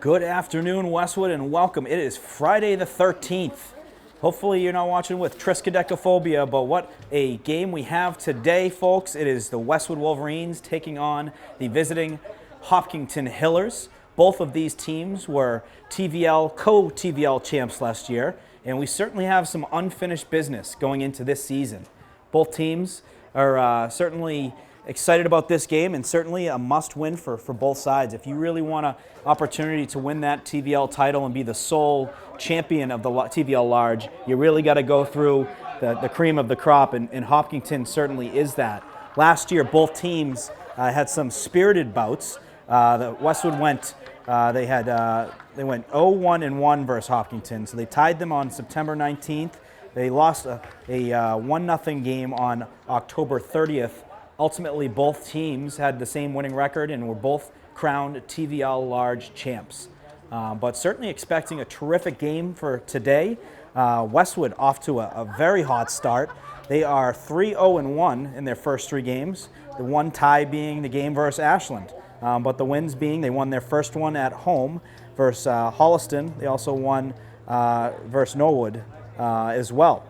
Good afternoon, Westwood, and welcome. It is Friday the 13th. Hopefully you're not watching with triskaidekaphobia, but what a game we have today, folks. It is the Westwood Wolverines taking on the visiting Hopkinton Hillers. Both of these teams were co-TVL champs last year, and we certainly have some unfinished business going into this season. Both teams are certainly excited about this game, and certainly a must-win for both sides. If you really want an opportunity to win that TVL title and be the sole champion of the TVL Large, you really got to go through the cream of the crop, and Hopkinton certainly is that. Last year, both teams had some spirited bouts. The Westwood went 0-1-1 versus Hopkinton, so they tied them on September 19th. They lost a 1-0 game on October 30th. Ultimately, both teams had the same winning record and were both crowned TVL Large champs. But certainly expecting a terrific game for today. Westwood off to a very hot start. They are 3-0-1 in their first three games, the one tie being the game versus Ashland. But the wins being they won their first one at home versus Holliston. They also won versus Norwood as well.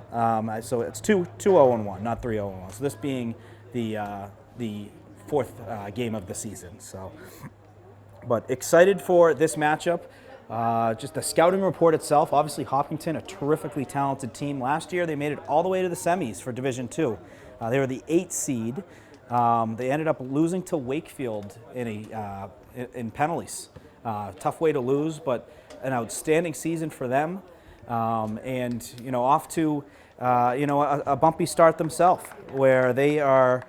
So it's 2-0-1, not 3-0-1. So this being the fourth game of the season. But excited for this matchup. Just the scouting report itself, obviously Hopkinton, a terrifically talented team. Last year they made it all the way to the semis for Division II. They were the 8th seed. They ended up losing to Wakefield in penalties. Tough way to lose, but an outstanding season for them. And off to a bumpy start themselves, where they are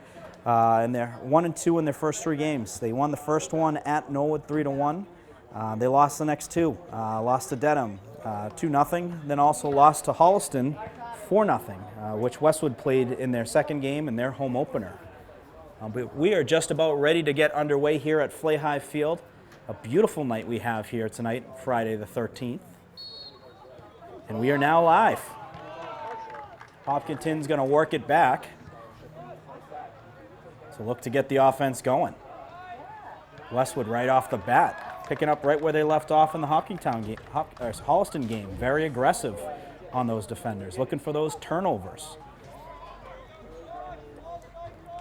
in their 1-2 in their first three games. They won the first one at Norwood 3-1. They lost the next two. Lost to Dedham 2-0. Then also lost to Holliston 4-0, which Westwood played in their second game and their home opener. But we are just about ready to get underway here at Flahi Field. A beautiful night we have here tonight, Friday the 13th. And we are now live. Hopkinton's going to work it back. So look to get the offense going. Westwood right off the bat, picking up right where they left off in the Holliston game. Very aggressive on those defenders, looking for those turnovers.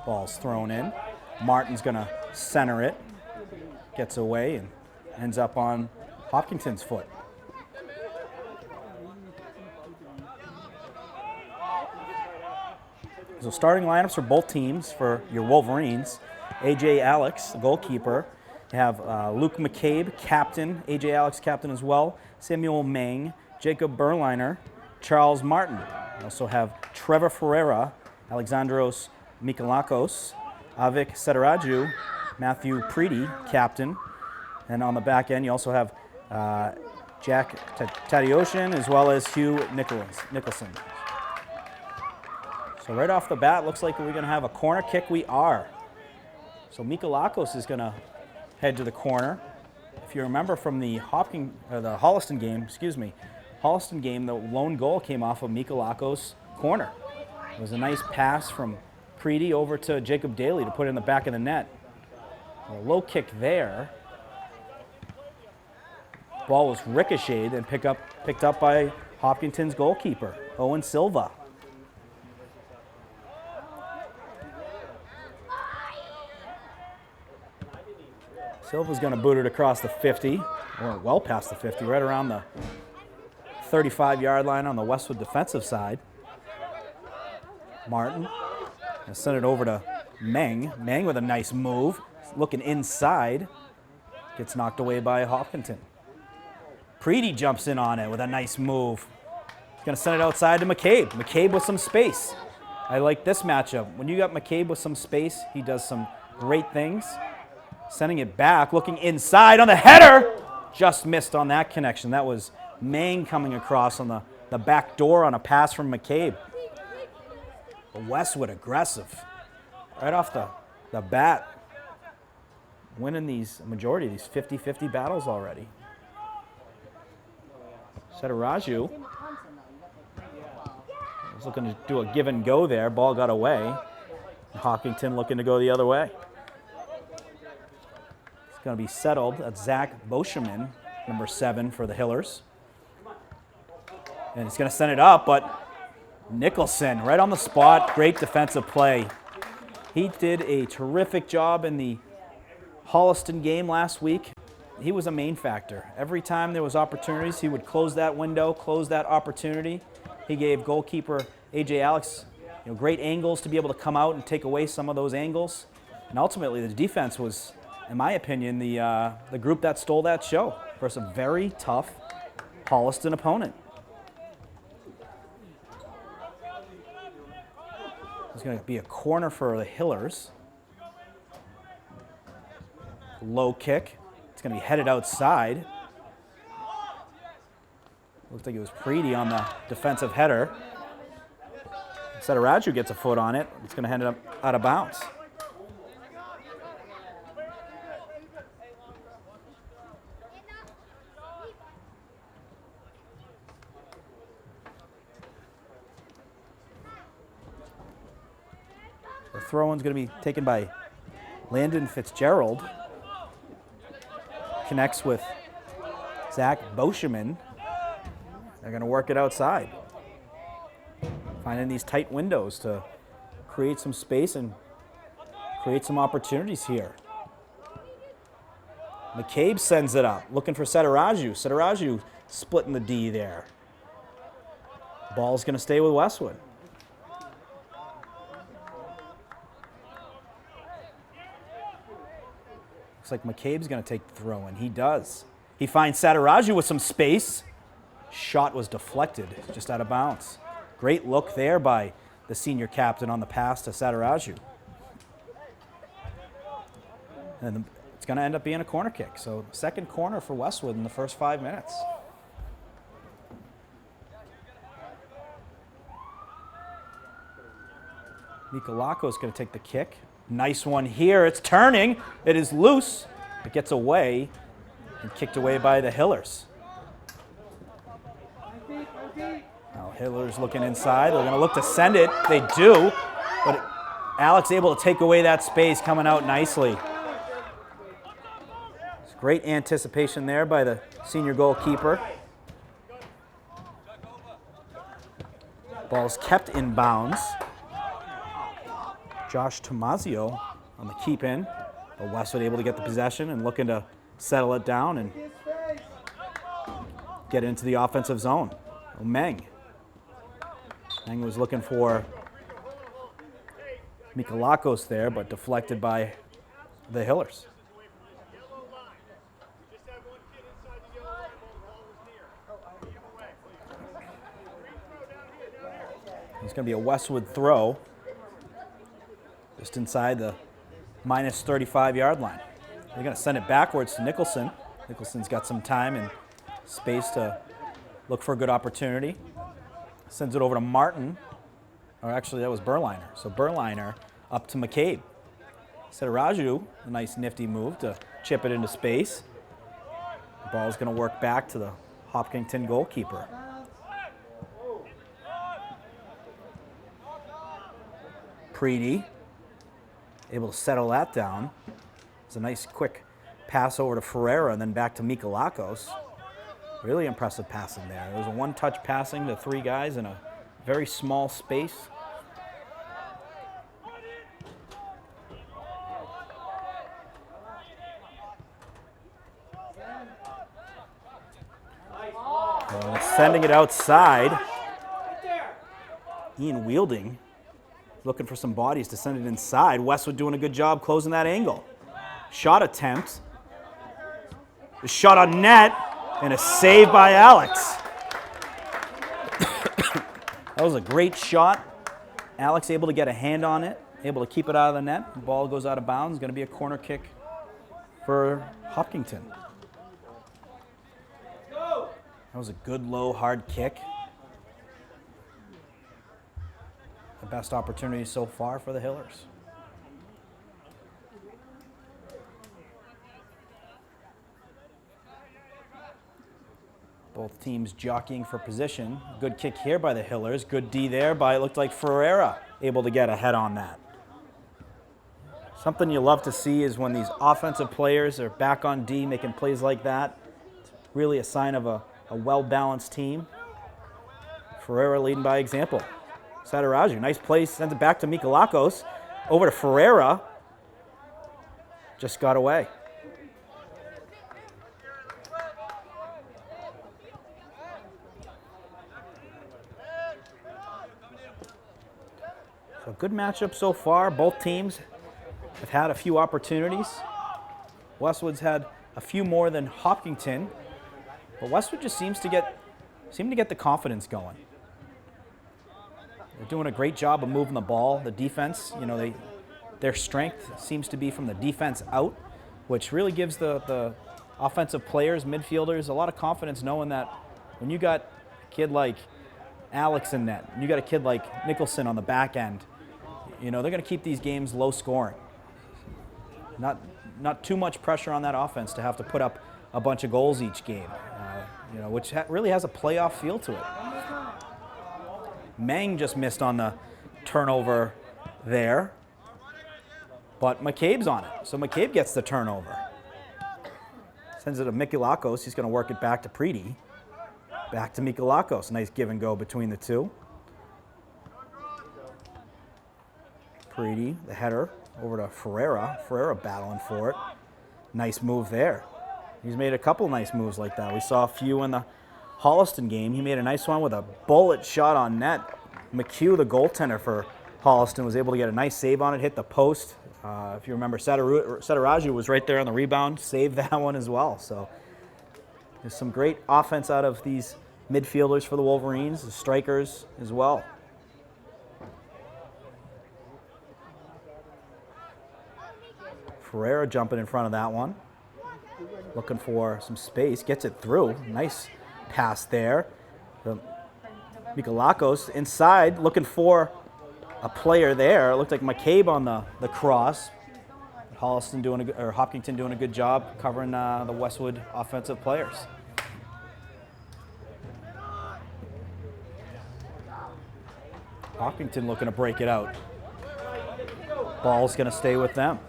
Ball's thrown in. Martin's going to center it. Gets away and ends up on Hopkinton's foot. So starting lineups for both teams for your Wolverines. A.J. Alex, the goalkeeper. You have Luke McCabe, captain. A.J. Alex, captain as well. Samuel Meng, Jacob Berliner, Charles Martin. You also have Trevor Ferreira, Alexandros Mikalakos, Avik Sedaraju, Matthew Preedy, captain. And on the back end, you also have Jack Tadioshin as well as Hugh Nicholson. So right off the bat, looks like we're going to have a corner kick. We are. So Mikalakos is going to head to the corner. If you remember from the Holliston game, the lone goal came off of Mikalakos' corner. It was a nice pass from Preedy over to Jacob Daly to put it in the back of the net. A low kick there. Ball was ricocheted and picked up by Hopkinton's goalkeeper, Owen Silva. Silva's going to boot it across the 50, or well past the 50, right around the 35-yard line on the Westwood defensive side. Martin will send it over to Meng. Meng with a nice move, looking inside. Gets knocked away by Hopkinton. Preedy jumps in on it with a nice move. He's going to send it outside to McCabe. McCabe with some space. I like this matchup. When you got McCabe with some space, he does some great things. Sending it back, looking inside on the header. Just missed on that connection. That was Meng coming across on the back door on a pass from McCabe. Westwood aggressive. Right off the bat. Winning majority of these 50-50 battles already. Sedaraju was looking to do a give and go there. Ball got away. Hopkinton looking to go the other way. Going to be settled. That's Zach Boscheman number 7 for the Hillers. And he's going to send it up, but Nicholson right on the spot. Great defensive play. He did a terrific job in the Holliston game last week. He was a main factor. Every time there was opportunities, he would close that window, close that opportunity. He gave goalkeeper A.J. Alex great angles to be able to come out and take away some of those angles. And ultimately, the defense was, in my opinion, the group that stole that show versus a very tough Holliston opponent. It's going to be a corner for the Hillers. Low kick. It's going to be headed outside. Looks like it was Preedy on the defensive header. Setaraju gets a foot on it. It's going to end up out of bounds. The throw-in's going to be taken by Landon Fitzgerald. Connects with Zach Boscheman. They're going to work it outside. Finding these tight windows to create some space and create some opportunities here. McCabe sends it up, looking for Setaraju. Setaraju splitting the D there. Ball's going to stay with Westwood. Looks like McCabe's going to take the throw, and he does. He finds Setaraju with some space. Shot was deflected, just out of bounds. Great look there by the senior captain on the pass to Setaraju. And it's going to end up being a corner kick. So second corner for Westwood in the first 5 minutes. Mikolakos going to take the kick. Nice one here. It's turning. It is loose. It gets away and kicked away by the Hillers. Now Hillers looking inside. They're going to look to send it. They do. But Alex able to take away that space, coming out nicely. It's great anticipation there by the senior goalkeeper. Ball's kept in bounds. Josh Tomazio on the keep in, but Westwood able to get the possession and looking to settle it down and get into the offensive zone. Meng was looking for Mikolakos there, but deflected by the Hillers. It's going to be a Westwood throw. Just inside the minus 35-yard line. They're going to send it backwards to Nicholson. Nicholson's got some time and space to look for a good opportunity. Sends it over to Martin. Or actually, that was Berliner. So Berliner up to McCabe. Setaraju, a nice nifty move to chip it into space. The ball's going to work back to the Hopkinton goalkeeper. Preedy. Able to settle that down. It's a nice quick pass over to Ferreira and then back to Mikolakos. Really impressive passing there. It was a one-touch passing to 3 guys in a very small space. Sending it outside. Ian Wielding looking for some bodies to send it inside. Westwood doing a good job closing that angle. Shot attempt. The shot on net, and a save by Alex. That was a great shot. Alex able to get a hand on it, able to keep it out of the net. The ball goes out of bounds. It's going to be a corner kick for Hopkinton. That was a good, low, hard kick. The best opportunity so far for the Hillers. Both teams jockeying for position. Good kick here by the Hillers. Good D there by, it looked like Ferreira able to get a head on that. Something you love to see is when these offensive players are back on D making plays like that. really a sign of a well-balanced team. Ferreira leading by example. Sataraju, nice play, sends it back to Mikalakos. Over to Ferreira. Just got away. So good matchup so far. Both teams have had a few opportunities. Westwood's had a few more than Hopkinton, but Westwood just seem to get the confidence going. They're doing a great job of moving the ball. The defense, their strength seems to be from the defense out, which really gives the offensive players, midfielders, a lot of confidence knowing that when you got a kid like Alex in net, and you got a kid like Nicholson on the back end, they're going to keep these games low scoring. Not too much pressure on that offense to have to put up a bunch of goals each game, which really has a playoff feel to it. Mang just missed on the turnover there, but McCabe's on it, so McCabe gets the turnover. Sends it to Mikalakos. He's going to work it back to Preety. Back to Mikalakos. Nice give and go between the two. Preety, the header, over to Ferreira. Ferreira battling for it. Nice move there. He's made a couple nice moves like that. We saw a few in the Holliston game. He made a nice one with a bullet shot on net. McHugh, the goaltender for Holliston, was able to get a nice save on it, hit the post. If you remember, Sataraju was right there on the rebound, saved that one as well. So there's some great offense out of these midfielders for the Wolverines, the strikers as well. Ferreira jumping in front of that one. Looking for some space, gets it through. Nice pass there. Mikalakos inside, looking for a player there. It looked like McCabe on the cross. Hopkinton doing a good job covering the Westwood offensive players. Hopkinton looking to break it out. Ball's going to stay with them.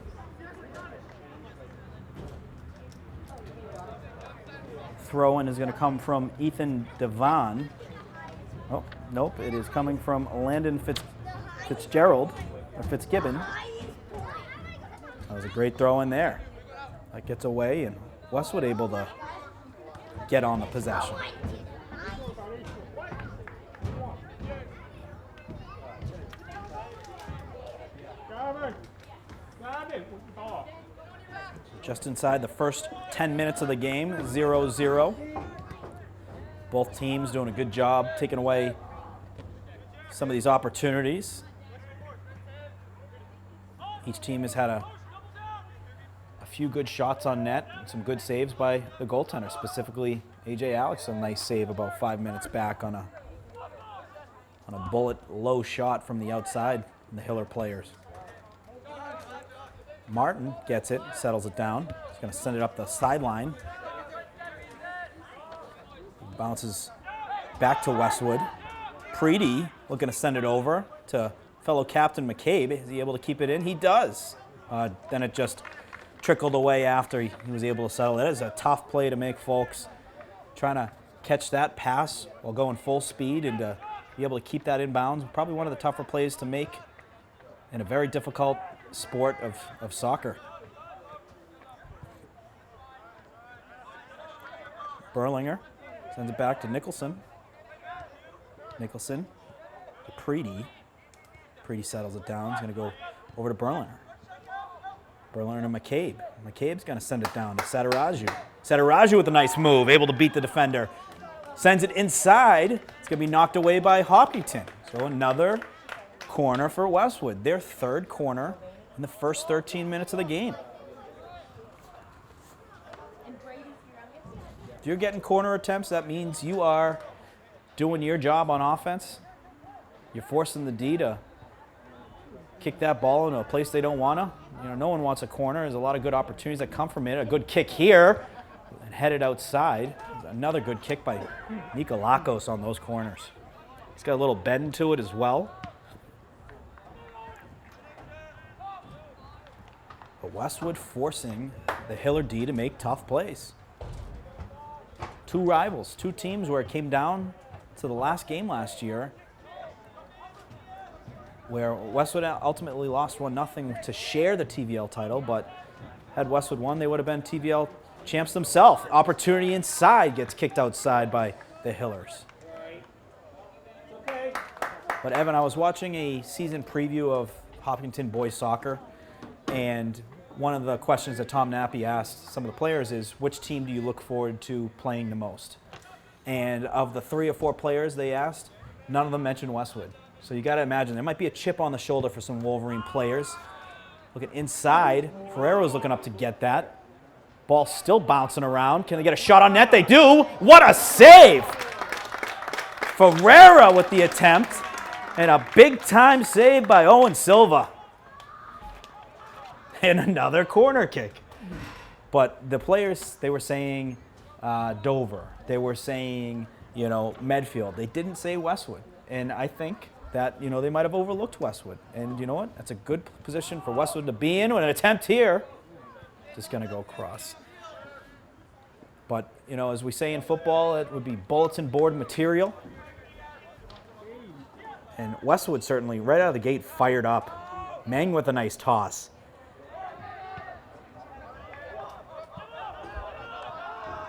Throw-in is going to come from Ethan Devon. Oh, nope, it is coming from Landon Fitzgerald, or Fitzgibbon. That was a great throw in there. That gets away, and Westwood able to get on the possession. Just inside the first 10 minutes of the game, 0-0. Both teams doing a good job taking away some of these opportunities. Each team has had a few good shots on net, and some good saves by the goaltender, specifically A.J. Alex. A nice save about 5 minutes back on a bullet low shot from the outside from the Hiller players. Martin gets it, settles it down. He's going to send it up the sideline. Bounces back to Westwood. Preety looking to send it over to fellow captain McCabe. Is he able to keep it in? He does. Then it just trickled away after he was able to settle it. That is a tough play to make, folks. Trying to catch that pass while going full speed and to be able to keep that in bounds. Probably one of the tougher plays to make in a very difficult sport of soccer. Berlinger sends it back to Nicholson. Nicholson to Preety. Preety settles it down. He's going to go over to Berlinger. Berlinger to McCabe. McCabe's going to send it down to Sataraju. Sataraju with a nice move, able to beat the defender. Sends it inside. It's going to be knocked away by Hopkinton. So another corner for Westwood. Their third corner in the first 13 minutes of the game. If you're getting corner attempts, that means you are doing your job on offense. You're forcing the D to kick that ball into a place they don't want to. No one wants a corner. There's a lot of good opportunities that come from it. A good kick here and headed outside. Another good kick by Mikalakos on those corners. He's got a little bend to it as well. But Westwood forcing the Hiller D to make tough plays. two rivals, two teams where it came down to the last game last year, where Westwood ultimately lost 1-0 to share the TVL title, but had Westwood won, they would have been TVL champs themselves. Opportunity inside gets kicked outside by the Hillers. But Evan, I was watching a season preview of Hopkinton Boys Soccer, and one of the questions that Tom Nappy asked some of the players is, which team do you look forward to playing the most? And of the 3 or 4 players they asked, none of them mentioned Westwood. So you got to imagine there might be a chip on the shoulder for some Wolverine players. Looking inside, Ferrero's looking up to get that. Ball still bouncing around. Can they get a shot on net? They do. What a save! Ferrera with the attempt, and a big-time save by Owen Silva. And another corner kick. But the players, they were saying Dover. They were saying, Medfield. They didn't say Westwood. And I think that, they might have overlooked Westwood. And you know what? That's a good position for Westwood to be in with an attempt here. Just going to go across. But, as we say in football, it would be bulletin board material. And Westwood certainly, right out of the gate, fired up. Meng with a nice toss.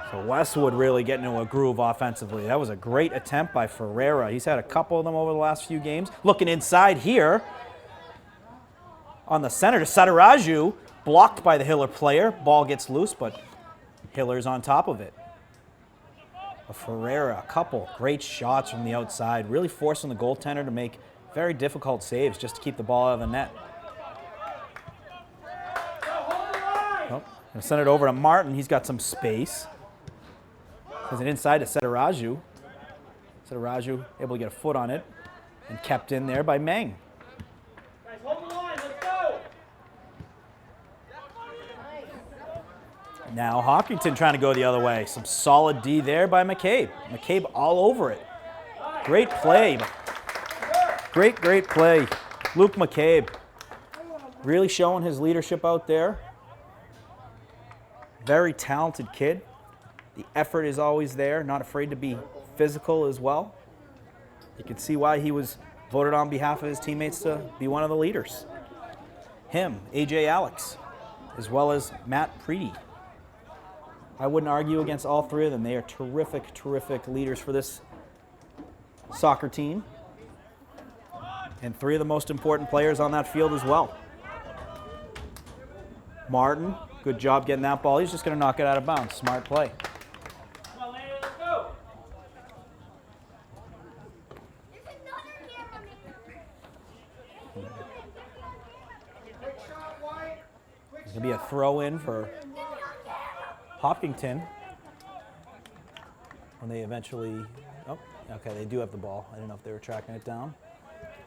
So Westwood really getting into a groove offensively. That was a great attempt by Ferreira. He's had a couple of them over the last few games. Looking inside here. On the center to Sataraju. Blocked by the Hiller player. Ball gets loose, but Hiller's on top of it. Ferreira, a couple great shots from the outside. Really forcing the goaltender to make very difficult saves just to keep the ball out of the net. Oh, gonna send it over to Martin. He's got some space. Sends it inside to Sataraju. Sataraju able to get a foot on it and kept in there by Meng. Guys, hold the line. Let's go. Now Hopkinton trying to go the other way. Some solid D there by McCabe. McCabe all over it. Great play. Great play. Luke McCabe really showing his leadership out there. Very talented kid. The effort is always there, not afraid to be physical as well. You can see why he was voted on behalf of his teammates to be one of the leaders. Him, AJ Alex, as well as Matt Preedy. I wouldn't argue against all 3 of them. They are terrific leaders for this soccer team. And 3 of the most important players on that field as well. Martin, good job getting that ball. He's just going to knock it out of bounds. Smart play. It's going to be a throw-in for Hopkinton when they eventually... Oh, okay, they do have the ball. I didn't know if they were tracking it down.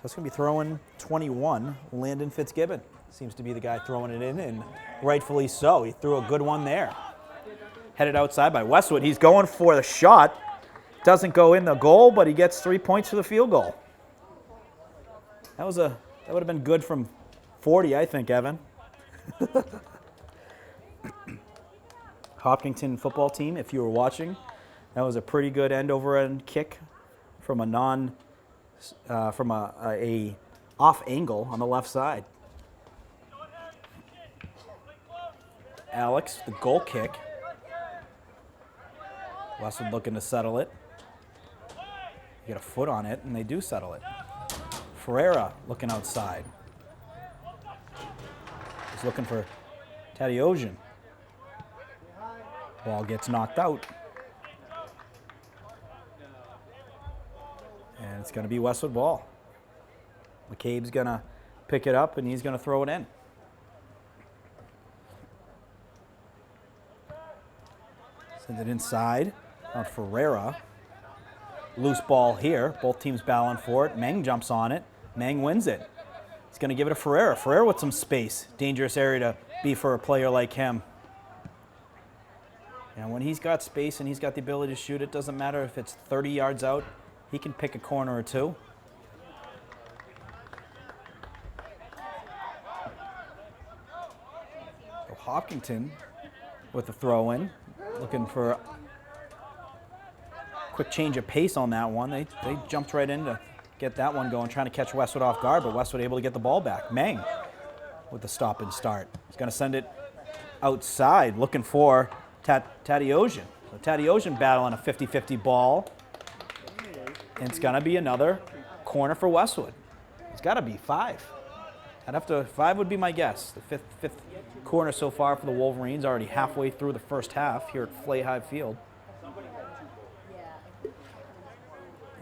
That's going to be throwing 21, Landon Fitzgibbon. Seems to be the guy throwing it in, and rightfully so. He threw a good one there. Headed outside by Westwood. He's going for the shot. Doesn't go in the goal, but he gets 3 points for the field goal. That would have been good from 40, I think, Evan. Hopkinton football team, if you were watching, that was a pretty good end-over-end kick from a off angle on the left side. Alex, the goal kick. Westwood looking to settle it. Get a foot on it, and they do settle it. Ferreira looking outside. He's looking for Tadeusian. Ball gets knocked out. And it's going to be Westwood ball. McCabe's going to pick it up, and he's going to throw it in. Sends it inside on Ferreira. Loose ball here. Both teams battling for it. Meng jumps on it. Meng wins it. He's going to give it to Ferreira. Ferreira with some space. Dangerous area to be for a player like him. And when he's got space and he's got the ability to shoot, it doesn't matter if it's 30 yards out. He can pick a corner or two. So Hopkinton with the throw-in, looking for quick change of pace on that one. They jumped right in to get that one going, trying to catch Westwood off guard, but Westwood able to get the ball back. Meng with the stop and start. He's going to send it outside, looking for Tadeusian. So Tadeusian battling a 50-50 ball. And it's going to be another corner for Westwood. It's got to be 5. Five would be my guess. The fifth corner so far for the Wolverines, already halfway through the first half here at Flay High Field.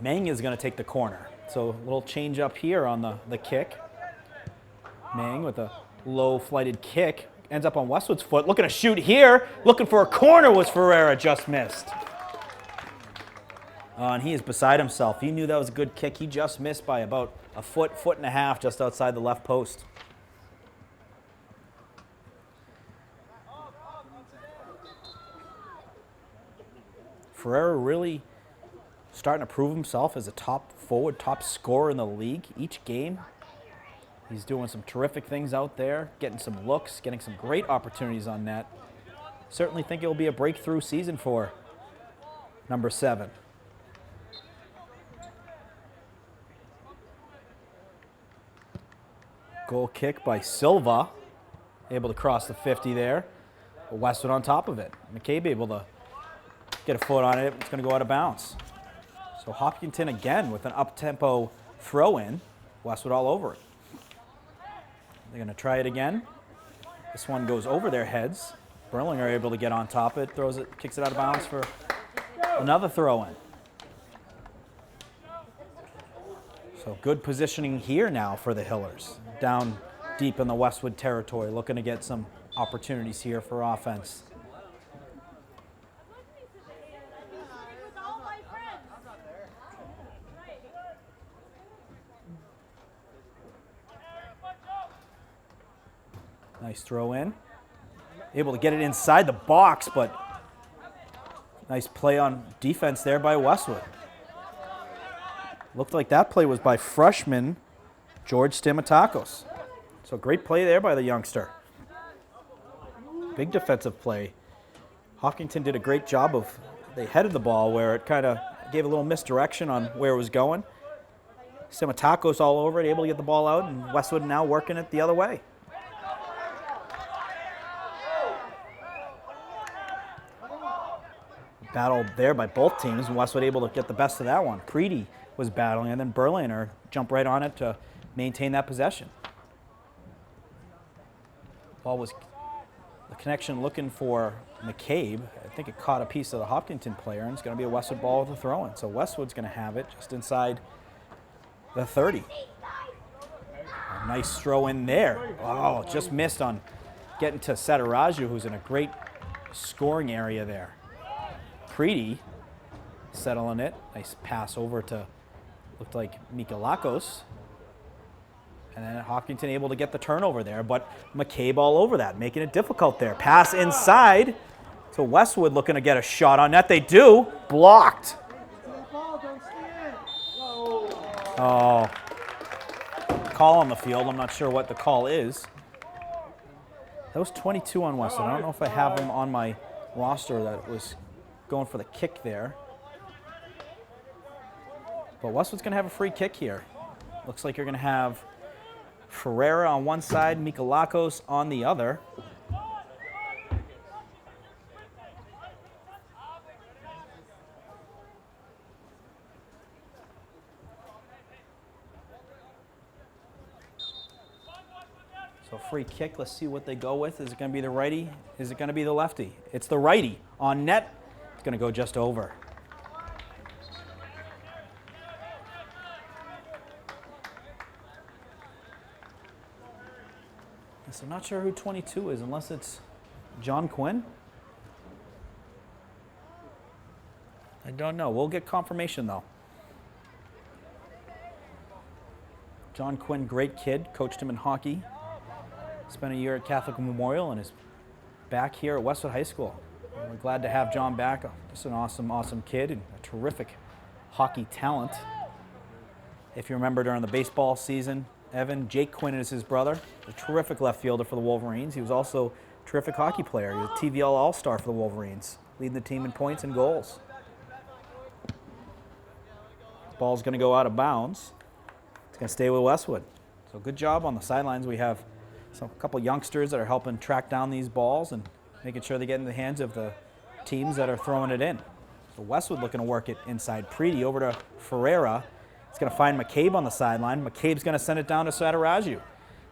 Meng is going to take the corner. So a little change up here on the kick. Meng with a low flighted kick. Ends up on Westwood's foot. Looking to shoot here. Looking for a corner was Ferreira. Just missed. And he is beside himself. He knew that was a good kick. He just missed by about a foot and a half just outside the left post. Ferreira really starting to prove himself as a top forward, top scorer in the league each game. He's doing some terrific things out there, getting some looks, getting some great opportunities on net. Certainly think it will be a breakthrough season for number 7. Goal kick by Silva, able to cross the 50 there. Westwood on top of it. McCabe able to get a foot on it. It's going to go out of bounds. So Hopkinton again with an up-tempo throw-in. Westwood all over it. They're going to try it again. This one goes over their heads. Burlinger able to get on top of it, throws it, kicks it out of bounds for another throw-in. So good positioning here now for the Hillers. Down deep in the Westwood territory, looking to get some opportunities here for offense. Nice throw in. Able to get it inside the box, but nice play on defense there by Westwood. Looked like that play was by freshman George Stamatakos. So great play there by the youngster. Big defensive play. Hopkinton did a great job of, they headed the ball where it kind of gave a little misdirection on where it was going. Stamatakos all over it, able to get the ball out, and Westwood now working it the other way. Battle there by both teams, and Westwood able to get the best of that one. Preedy was battling, and then Berliner jumped right on it to maintain that possession. Ball was the connection looking for McCabe. I think it caught a piece of the Hopkinton player, and it's going to be a Westwood ball with a throw-in. So Westwood's going to have it just inside the 30. A nice throw in there. Oh, just missed on getting to Sataraju, who's in a great scoring area there. Preedy settling it. Nice pass over to, looked like Mikalakos. And then Hopkinton able to get the turnover there, but McCabe all over that, making it difficult there. Pass inside to Westwood, looking to get a shot on net. They do. Blocked. Oh. Call on the field. I'm not sure what the call is. That was 22 on Westwood. I don't know if I have him on my roster that was going for the kick there. But Westwood's going to have a free kick here. Looks like you're going to have Ferreira on one side, Mikalakos on the other. So free kick, let's see what they go with. Is it going to be the righty? Is it going to be the lefty? It's the righty on net. It's going to go just over. So I'm not sure who 22 is, unless it's John Quinn. I don't know. We'll get confirmation, though. John Quinn, great kid. Coached him in hockey. Spent a year at Catholic Memorial and is back here at Westwood High School. We're glad to have John back. Just an awesome, awesome kid and a terrific hockey talent. If you remember during the baseball season, Evan, Jake Quinn is his brother, a terrific left fielder for the Wolverines. He was also a terrific hockey player. He was a TVL All-Star for the Wolverines, leading the team in points and goals. Ball's going to go out of bounds. It's going to stay with Westwood. So good job on the sidelines. We have a couple youngsters that are helping track down these balls and making sure they get in the hands of the teams that are throwing it in. So Westwood looking to work it inside. Preety over to Ferreira. He's going to find McCabe on the sideline. McCabe's going to send it down to Sataraju.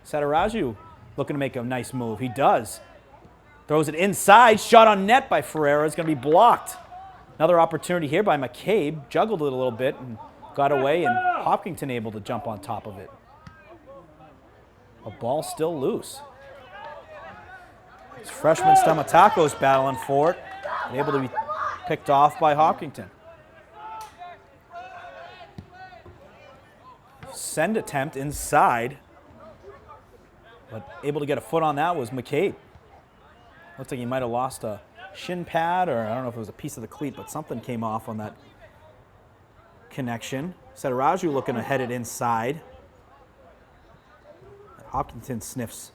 Sataraju looking to make a nice move. He does. Throws it inside. Shot on net by Ferreira. It's going to be blocked. Another opportunity here by McCabe. Juggled it a little bit and got away, and Hopkinton able to jump on top of it. A ball still loose. It's freshman Stamatako's battling for it. And able to be picked off by Hopkinton. Send attempt inside. But able to get a foot on that was McCabe. Looks like he might have lost a shin pad, or I don't know if it was a piece of the cleat, but something came off on that connection. Sataraju looking to head it inside. Hopkinton sniffs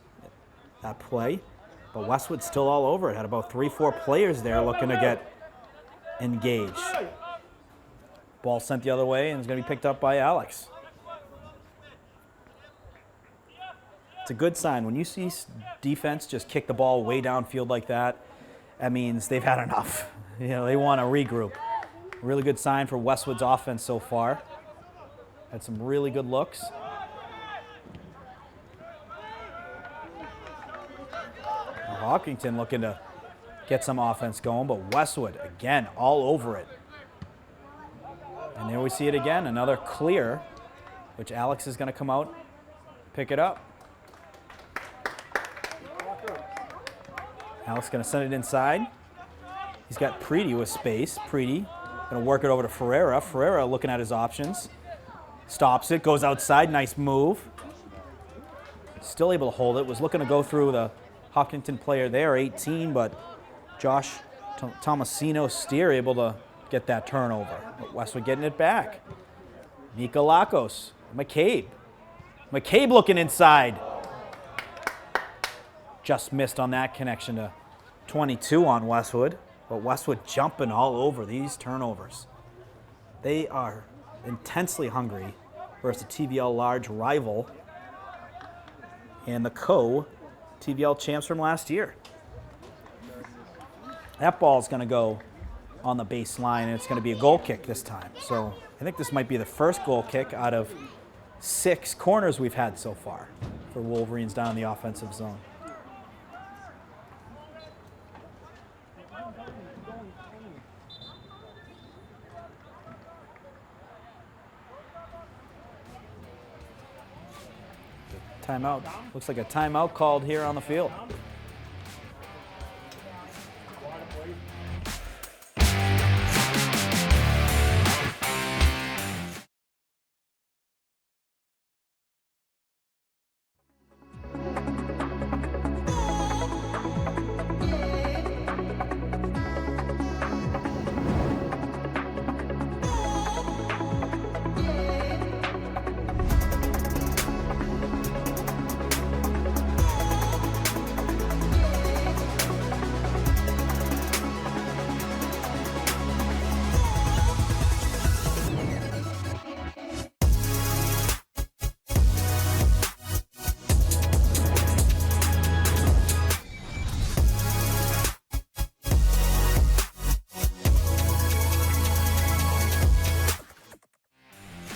that play, but Westwood's still all over it. Had about 3-4 players there looking to get engaged. Ball sent the other way, and it's going to be picked up by Alex. It's a good sign. When you see defense just kick the ball way downfield like that, that means they've had enough. You know, they want to regroup. Really good sign for Westwood's offense so far. Had some really good looks. Hopkinton looking to get some offense going, but Westwood, again, all over it. And there we see it again, another clear, which Alex is going to come out, pick it up. Alex going to send it inside. He's got Preety with space. Preety going to work it over to Ferreira. Ferreira looking at his options. Stops it, goes outside, nice move. Still able to hold it, was looking to go through the Hopkinton player there, 18, but Josh Tomasino Steer able to get that turnover. But Westwood getting it back. Mika Lakos, McCabe. McCabe looking inside. Just missed on that connection to 22 on Westwood, but Westwood jumping all over these turnovers. They are intensely hungry versus the TVL large rival and the TVL champs from last year. That ball's going to go on the baseline, and it's going to be a goal kick this time. So I think this might be the first goal kick out of 6 corners we've had so far for Wolverines down in the offensive zone. Timeout. Looks like a timeout called here on the field.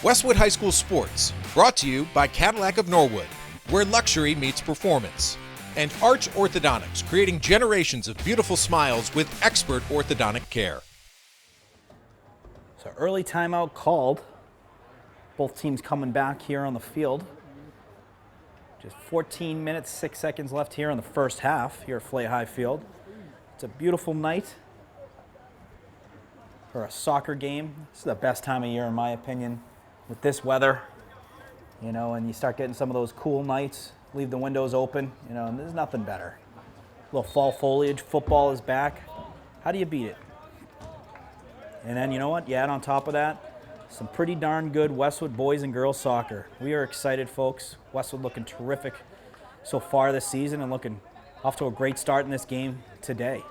Westwood High School Sports, brought to you by Cadillac of Norwood, where luxury meets performance, and Arch Orthodontics, creating generations of beautiful smiles with expert orthodontic care. So early timeout called. Both teams coming back here on the field. Just 14 minutes, 6 seconds left here in the first half here at Flay High Field. It's a beautiful night for a soccer game. This is the best time of year in my opinion. With this weather, you know, and you start getting some of those cool nights, leave the windows open, you know, and there's nothing better. A little fall foliage, football is back. How do you beat it? And then, you know what, you add on top of that, some pretty darn good Westwood boys and girls soccer. We are excited, folks. Westwood looking terrific so far this season and looking off to a great start in this game today.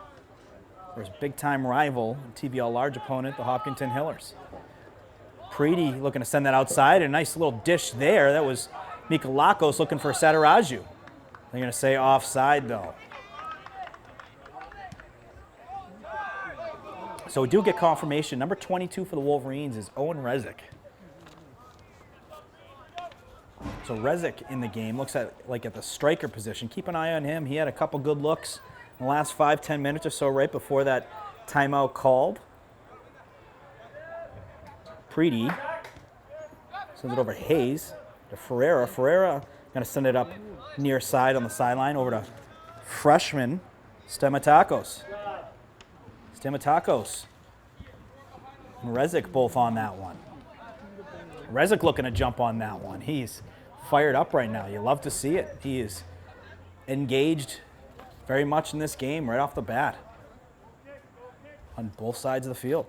There's big-time rival, TVL large opponent, the Hopkinton Hillers. Preedy looking to send that outside. A nice little dish there. That was Mikalakos looking for Sataraju. They're going to say offside, though. So we do get confirmation. Number 22 for the Wolverines is Owen Rezick. So Rezick in the game looks at the striker position. Keep an eye on him. He had a couple good looks in the last 5-10 minutes or so right before that timeout called. Preedy sends it over Hayes to Ferreira. Ferreira going to send it up near side on the sideline over to freshman Stamatakos. Stamatakos and Rezick both on that one. Rezick looking to jump on that one. He's fired up right now. You love to see it. He is engaged very much in this game right off the bat on both sides of the field.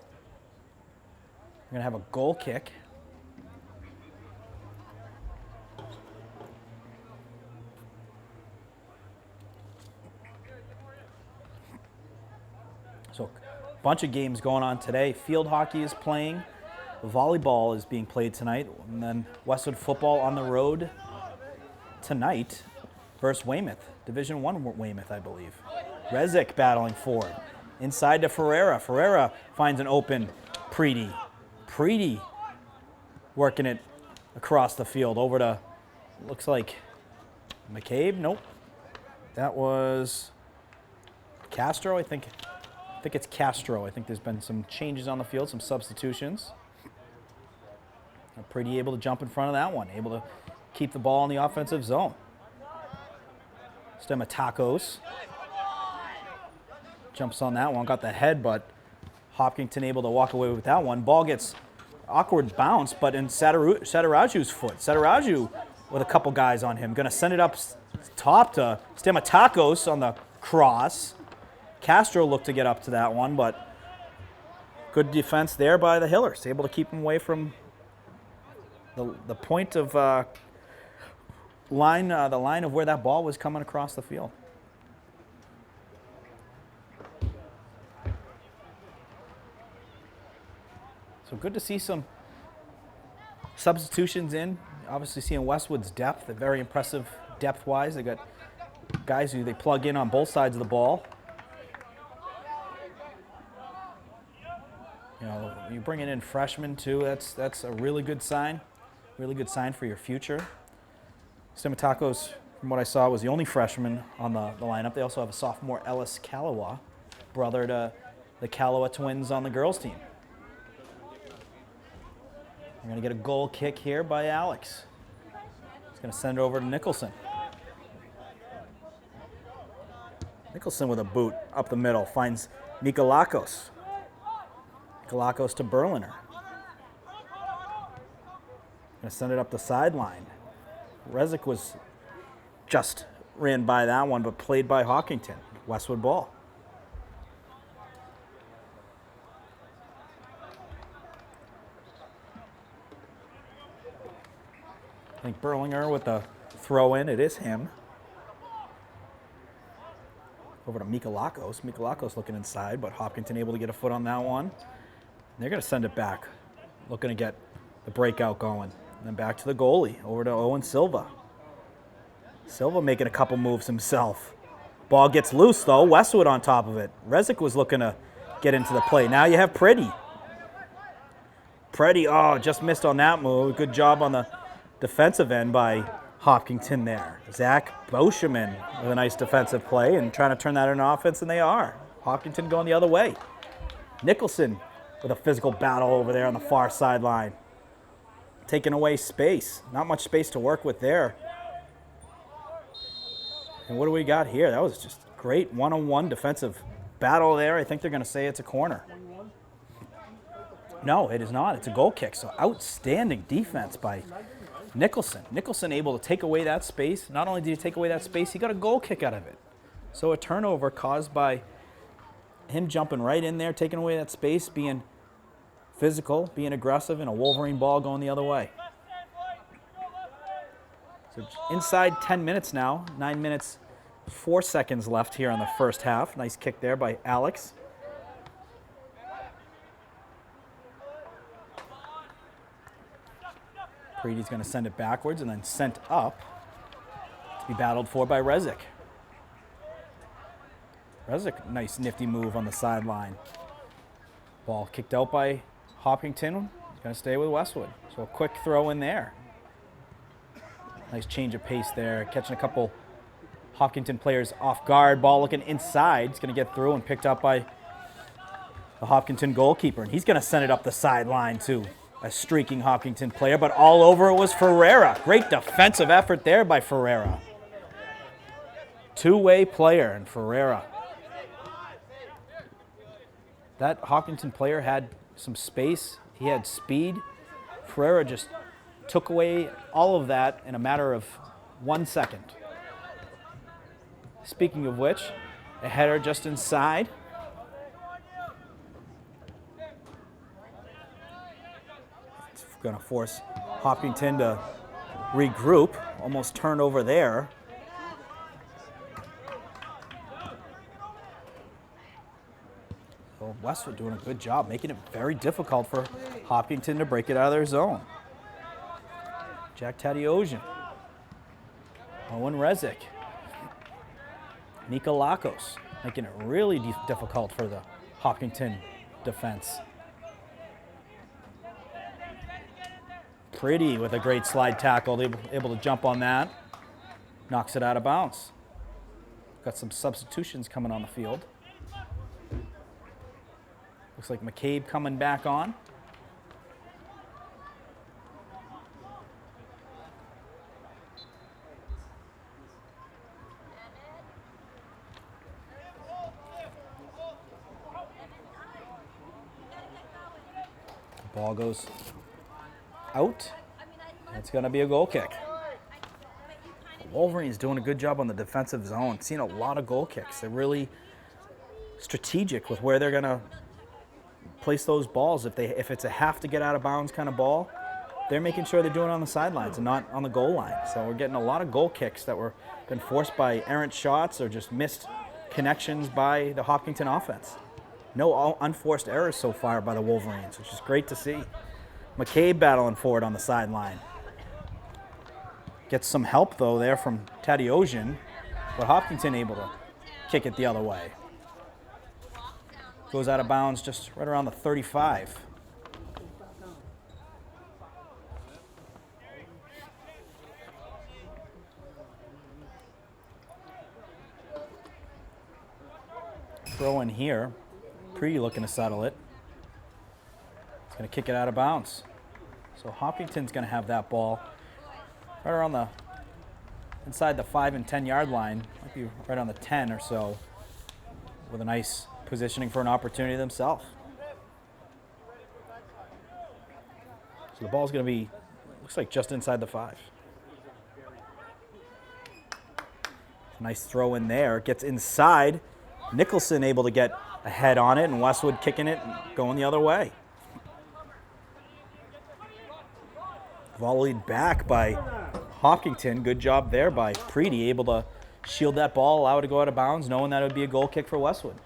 We're going to have a goal kick. So a bunch of games going on today. Field hockey is playing. Volleyball is being played tonight. And then Westwood football on the road tonight versus Weymouth. Division I Weymouth, I believe. Rezick battling forward. Inside to Ferreira. Ferreira finds an open Preedy. Preedy working it across the field over to, looks like McCabe. Nope. That was Castro, I think it's Castro. I think there's been some changes on the field, some substitutions. Preedy able to jump in front of that one, able to keep the ball in the offensive zone. Stamatakos jumps on that one, got the head, but Hopkinton able to walk away with that one. Ball gets awkward bounce, but in Sataraju's foot. Sataraju with a couple guys on him. Going to send it up top to Stamatakos on the cross. Castro looked to get up to that one, but good defense there by the Hillers. Able to keep him away from the point of the line of where that ball was coming across the field. So good to see some substitutions in. Obviously seeing Westwood's depth. They're very impressive depth-wise. They got guys who they plug in on both sides of the ball. You know, you're bringing in freshmen too. That's a really good sign. Really good sign for your future. Stamatakos, from what I saw, was the only freshman on the lineup. They also have a sophomore, Ellis Kalawa, brother to the Kalawa twins on the girls' team. We're going to get a goal kick here by Alex. He's going to send it over to Nicholson. Nicholson with a boot up the middle finds Mikalakos. Mikalakos to Berliner. Going to send it up the sideline. Rezick was just ran by that one, but played by Hopkinton. Westwood ball. I think Berlinger with the throw in. It is him. Over to Mikalakos. Mikalakos looking inside, but Hopkinton able to get a foot on that one. They're going to send it back. Looking to get the breakout going. And then back to the goalie. Over to Owen Silva. Silva making a couple moves himself. Ball gets loose, though. Westwood on top of it. Rezick was looking to get into the play. Now you have Preedy. Preedy, just missed on that move. Good job on the defensive end by Hopkinton there. Zach Boscheman with a nice defensive play and trying to turn that into offense, and they are. Hopkinton going the other way. Nicholson with a physical battle over there on the far sideline. Taking away space. Not much space to work with there. And what do we got here? That was just great one-on-one defensive battle there. I think they're going to say it's a corner. No, it is not. It's a goal kick. So outstanding defense by Nicholson. Nicholson able to take away that space. Not only did he take away that space, he got a goal kick out of it. So a turnover caused by him jumping right in there, taking away that space, being physical, being aggressive, and a Wolverine ball going the other way. So inside 10 minutes now, 9 minutes, 4 seconds left here on the first half. Nice kick there by Alex. Preedy's going to send it backwards and then sent up to be battled for by Rezick. Rezick, nice nifty move on the sideline. Ball kicked out by Hopkinton. He's going to stay with Westwood. So a quick throw in there. Nice change of pace there, catching a couple Hopkinton players off guard. Ball looking inside. It's going to get through and picked up by the Hopkinton goalkeeper. And he's going to send it up the sideline to a streaking Hopkinton player, but all over it was Ferreira. Great defensive effort there by Ferreira. Two-way player, and Ferreira. That Hopkinton player had some space. He had speed. Ferreira just took away all of that in a matter of 1 second. Speaking of which, a header just inside. It's going to force Hopkinton to regroup. Almost turnover there. So Westwood doing a good job, making it very difficult for Hopkinton to break it out of their zone. Jack Tadiosian, Owen Rezick, Nika Lakos, making it really difficult for the Hopkinton defense. Pretty with a great slide tackle, able to jump on that, knocks it out of bounds. Got some substitutions coming on the field. Looks like McCabe coming back on. Ball goes out. It's going to be a goal kick. The Wolverines doing a good job on the defensive zone. Seeing a lot of goal kicks. They're really strategic with where they're going to place those balls. If it's a have to get out of bounds kind of ball, they're making sure they're doing it on the sidelines and not on the goal line. So we're getting a lot of goal kicks that were been forced by errant shots or just missed connections by the Hopkinton offense. No unforced errors so far by the Wolverines, which is great to see. McCabe battling for it on the sideline. Gets some help, though, there from Tadiosian, but Hopkinton able to kick it the other way. Goes out of bounds just right around the 35. Throw in here. Pretty looking to settle it. It's going to kick it out of bounds. So Hopkinton's going to have that ball right around the inside the 5 and 10 yard line. Might be right on the 10 or so, with a nice positioning for an opportunity themselves. So the ball's going to be, looks like just inside the 5. Nice throw in there. Gets inside. Nicholson able to get a head on it, and Westwood kicking it and going the other way. Volleyed back by Hopkinton. Good job there by Preedy, able to shield that ball, allow it to go out of bounds, knowing that it would be a goal kick for Westwood.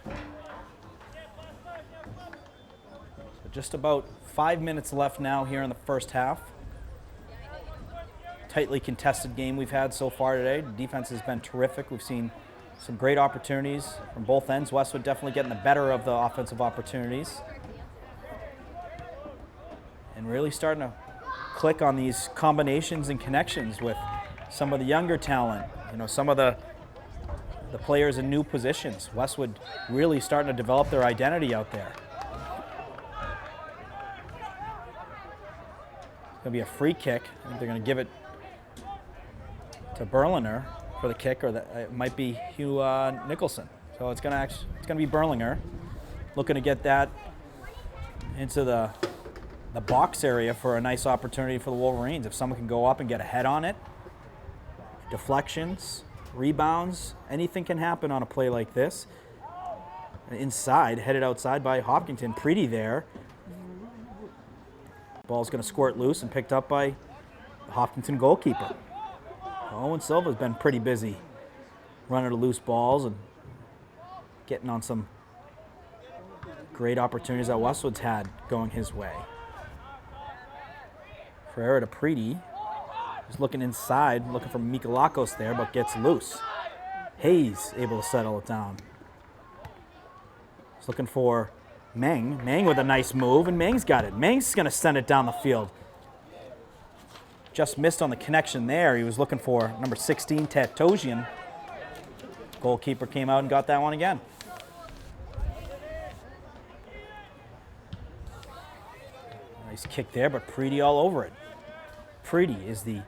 So just about 5 minutes left now here in the first half. Tightly contested game we've had so far today. The defense has been terrific. We've seen some great opportunities from both ends. Westwood definitely getting the better of the offensive opportunities. And really starting to click on these combinations and connections with some of the younger talent. You know, some of the players in new positions. Westwood really starting to develop their identity out there. It's going to be a free kick. I think they're going to give it to Berliner for the kick, or it might be Hugh Nicholson. So it's going to be Berlinger looking to get that into the box area for a nice opportunity for the Wolverines. If someone can go up and get a head on it, deflections, rebounds, anything can happen on a play like this. Inside, headed outside by Hopkinton. Pretty there. Ball's going to squirt loose and picked up by the Hopkinton goalkeeper. Owen Silva's been pretty busy running to loose balls and getting on some great opportunities that Westwood's had going his way. Ferreira to Preedy. He's looking inside, looking for Mikalakos there, but gets loose. Hayes able to settle it down. He's looking for Meng. Meng with a nice move, and Meng's got it. Meng's going to send it down the field. Just missed on the connection there. He was looking for number 16, Tatosian. Goalkeeper came out and got that one again. Nice kick there, but Preedy all over it. Preedy is the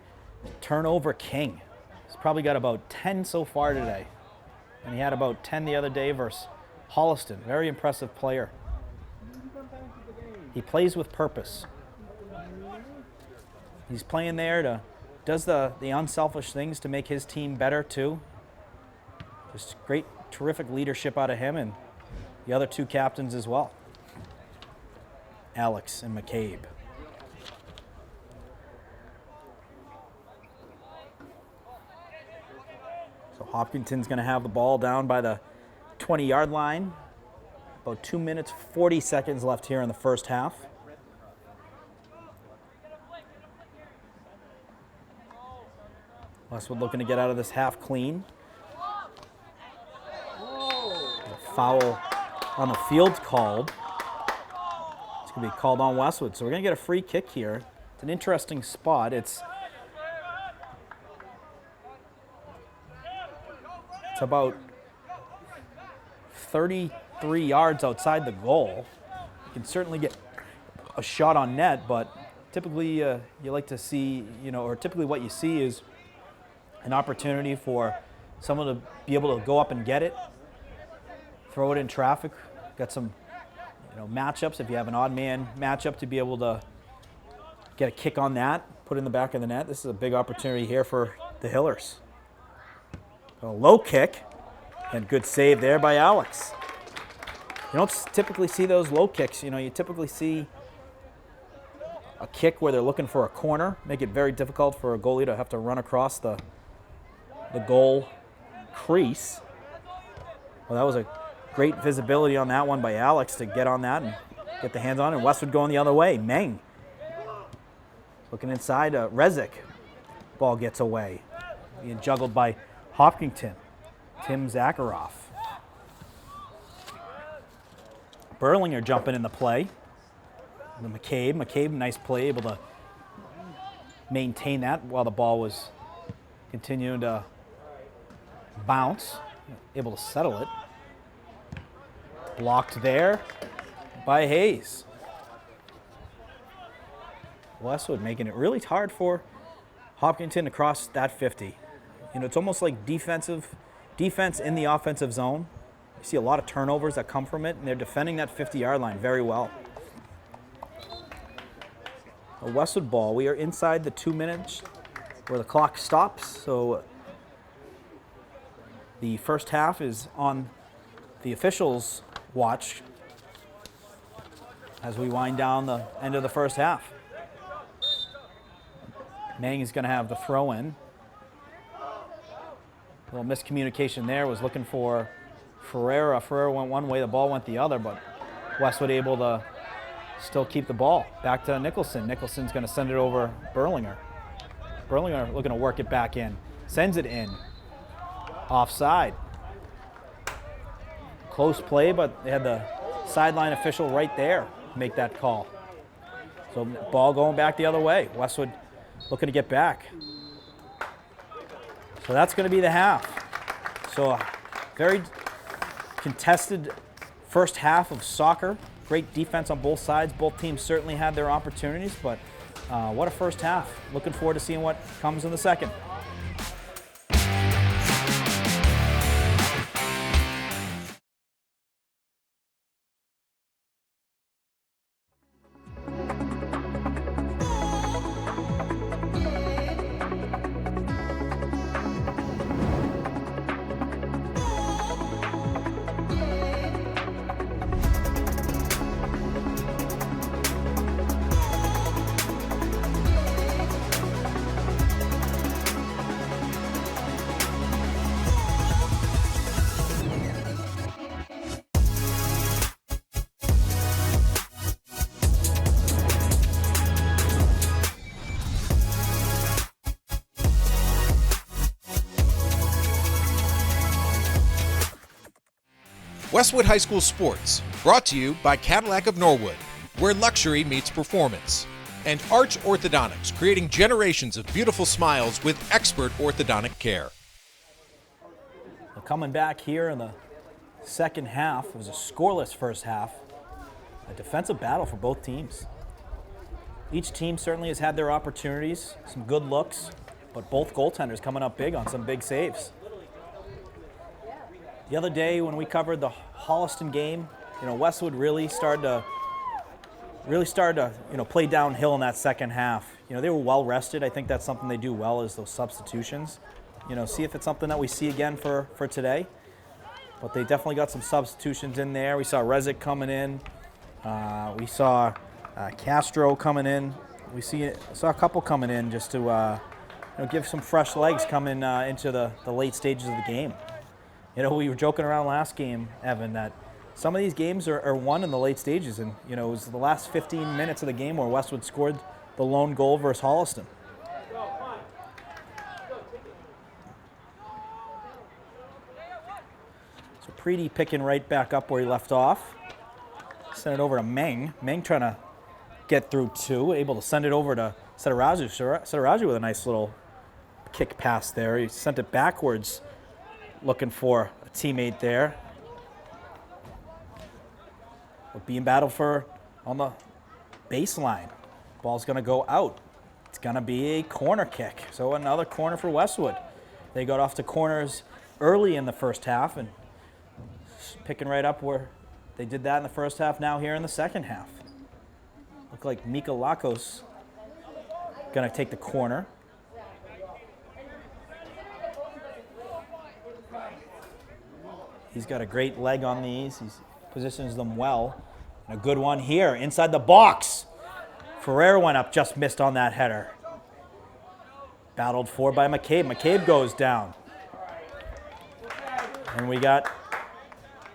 turnover king. He's probably got about 10 so far today. And he had about 10 the other day versus Holliston. Very impressive player. He plays with purpose. He's playing there does the unselfish things to make his team better too. Just great, terrific leadership out of him and the other two captains as well. Alex and McCabe. So Hopkinton's going to have the ball down by the 20-yard line. About 2 minutes, 40 seconds left here in the first half. Westwood looking to get out of this half clean. A foul on the field called. It's going to be called on Westwood. So we're going to get a free kick here. It's an interesting spot. It's about 33 yards outside the goal. You can certainly get a shot on net, but typically you like to see, or typically what you see is an opportunity for someone to be able to go up and get it, throw it in traffic, get some matchups. If you have an odd man matchup, to be able to get a kick on that, put it in the back of the net. This is a big opportunity here for the Hillers. A low kick, and good save there by Alex. You don't typically see those low kicks. You typically see a kick where they're looking for a corner, make it very difficult for a goalie to have to run across the goal crease. Well, that was a great visibility on that one by Alex to get on that and get the hands on it. And Westwood going the other way. Meng looking inside. Rezic. Ball gets away. Being juggled by Hopkinton. Tim Zakharoff. Berlinger jumping in the play. The McCabe, nice play, able to maintain that while the ball was continuing to bounce. Able to settle it. Blocked there by Hayes. Westwood making it really hard for Hopkinton to cross that 50. It's almost like defense in the offensive zone. You see a lot of turnovers that come from it, and they're defending that 50-yard line very well. A Westwood ball. We are inside the 2 minutes where the clock stops, so the first half is on the officials' watch as we wind down the end of the first half. Meng is going to have the throw in. A little miscommunication there, was looking for Ferreira. Ferreira went one way, the ball went the other, but Westwood able to still keep the ball. Back to Nicholson. Nicholson's going to send it over Berlinger. Berlinger looking to work it back in. Sends it in. Offside. Close play, but they had the sideline official right there to make that call. So ball going back the other way. Westwood looking to get back. So that's going to be the half. So a very contested first half of soccer. Great defense on both sides. Both teams certainly had their opportunities, but what a first half. Looking forward to seeing what comes in the second. Westwood High School Sports, brought to you by Cadillac of Norwood, where luxury meets performance. And Arch Orthodontics, creating generations of beautiful smiles with expert orthodontic care. Well, coming back here in the second half, it was a scoreless first half. A defensive battle for both teams. Each team certainly has had their opportunities, some good looks, but both goaltenders coming up big on some big saves. The other day when we covered the Holliston game, Westwood really started to play downhill in that second half. They were well rested. I think that's something they do well, is those substitutions. See if it's something that we see again for today. But they definitely got some substitutions in there. We saw Rezic coming in. We saw Castro coming in. We saw a couple coming in just to give some fresh legs coming into the late stages of the game. We were joking around last game, Evan, that some of these games are won in the late stages. And, it was the last 15 minutes of the game where Westwood scored the lone goal versus Holliston. So Preedy picking right back up where he left off. Send it over to Meng. Meng trying to get through two, able to send it over to Sataraju. Sataraju with a nice little kick pass there. He sent it backwards, looking for a teammate there. Being battled for on the baseline. Ball's going to go out. It's going to be a corner kick. So another corner for Westwood. They got off to corners early in the first half and picking right up where they did that in the first half, now here in the second half. Look like Mika Lakos going to take the corner. He's got a great leg on these. He positions them well. And a good one here inside the box. Ferrer went up, just missed on that header. Battled for by McCabe. McCabe goes down. And we got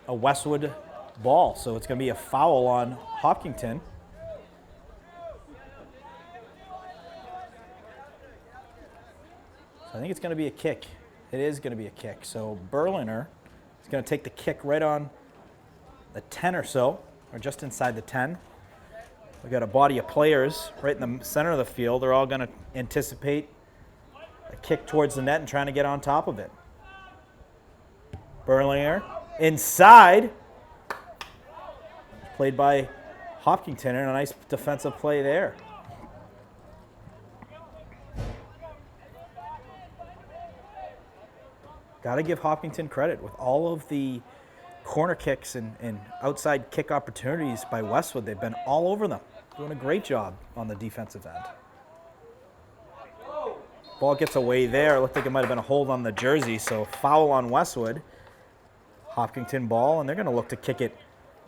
a Westwood ball, so it's going to be a foul on Hopkinton. So I think it's going to be a kick. It is going to be a kick. So Berliner is going to take the kick right on the 10 or so, or just inside the 10. We got a body of players right in the center of the field. They're all going to anticipate a kick towards the net and trying to get on top of it. Berlinger inside. Played by Hopkinton, and a nice defensive play there. Got to give Hopkinton credit with all of the corner kicks and outside kick opportunities by Westwood. They've been all over them, doing a great job on the defensive end. Ball gets away there. It looked like it might have been a hold on the jersey, so foul on Westwood. Hopkinton ball, and they're going to look to kick it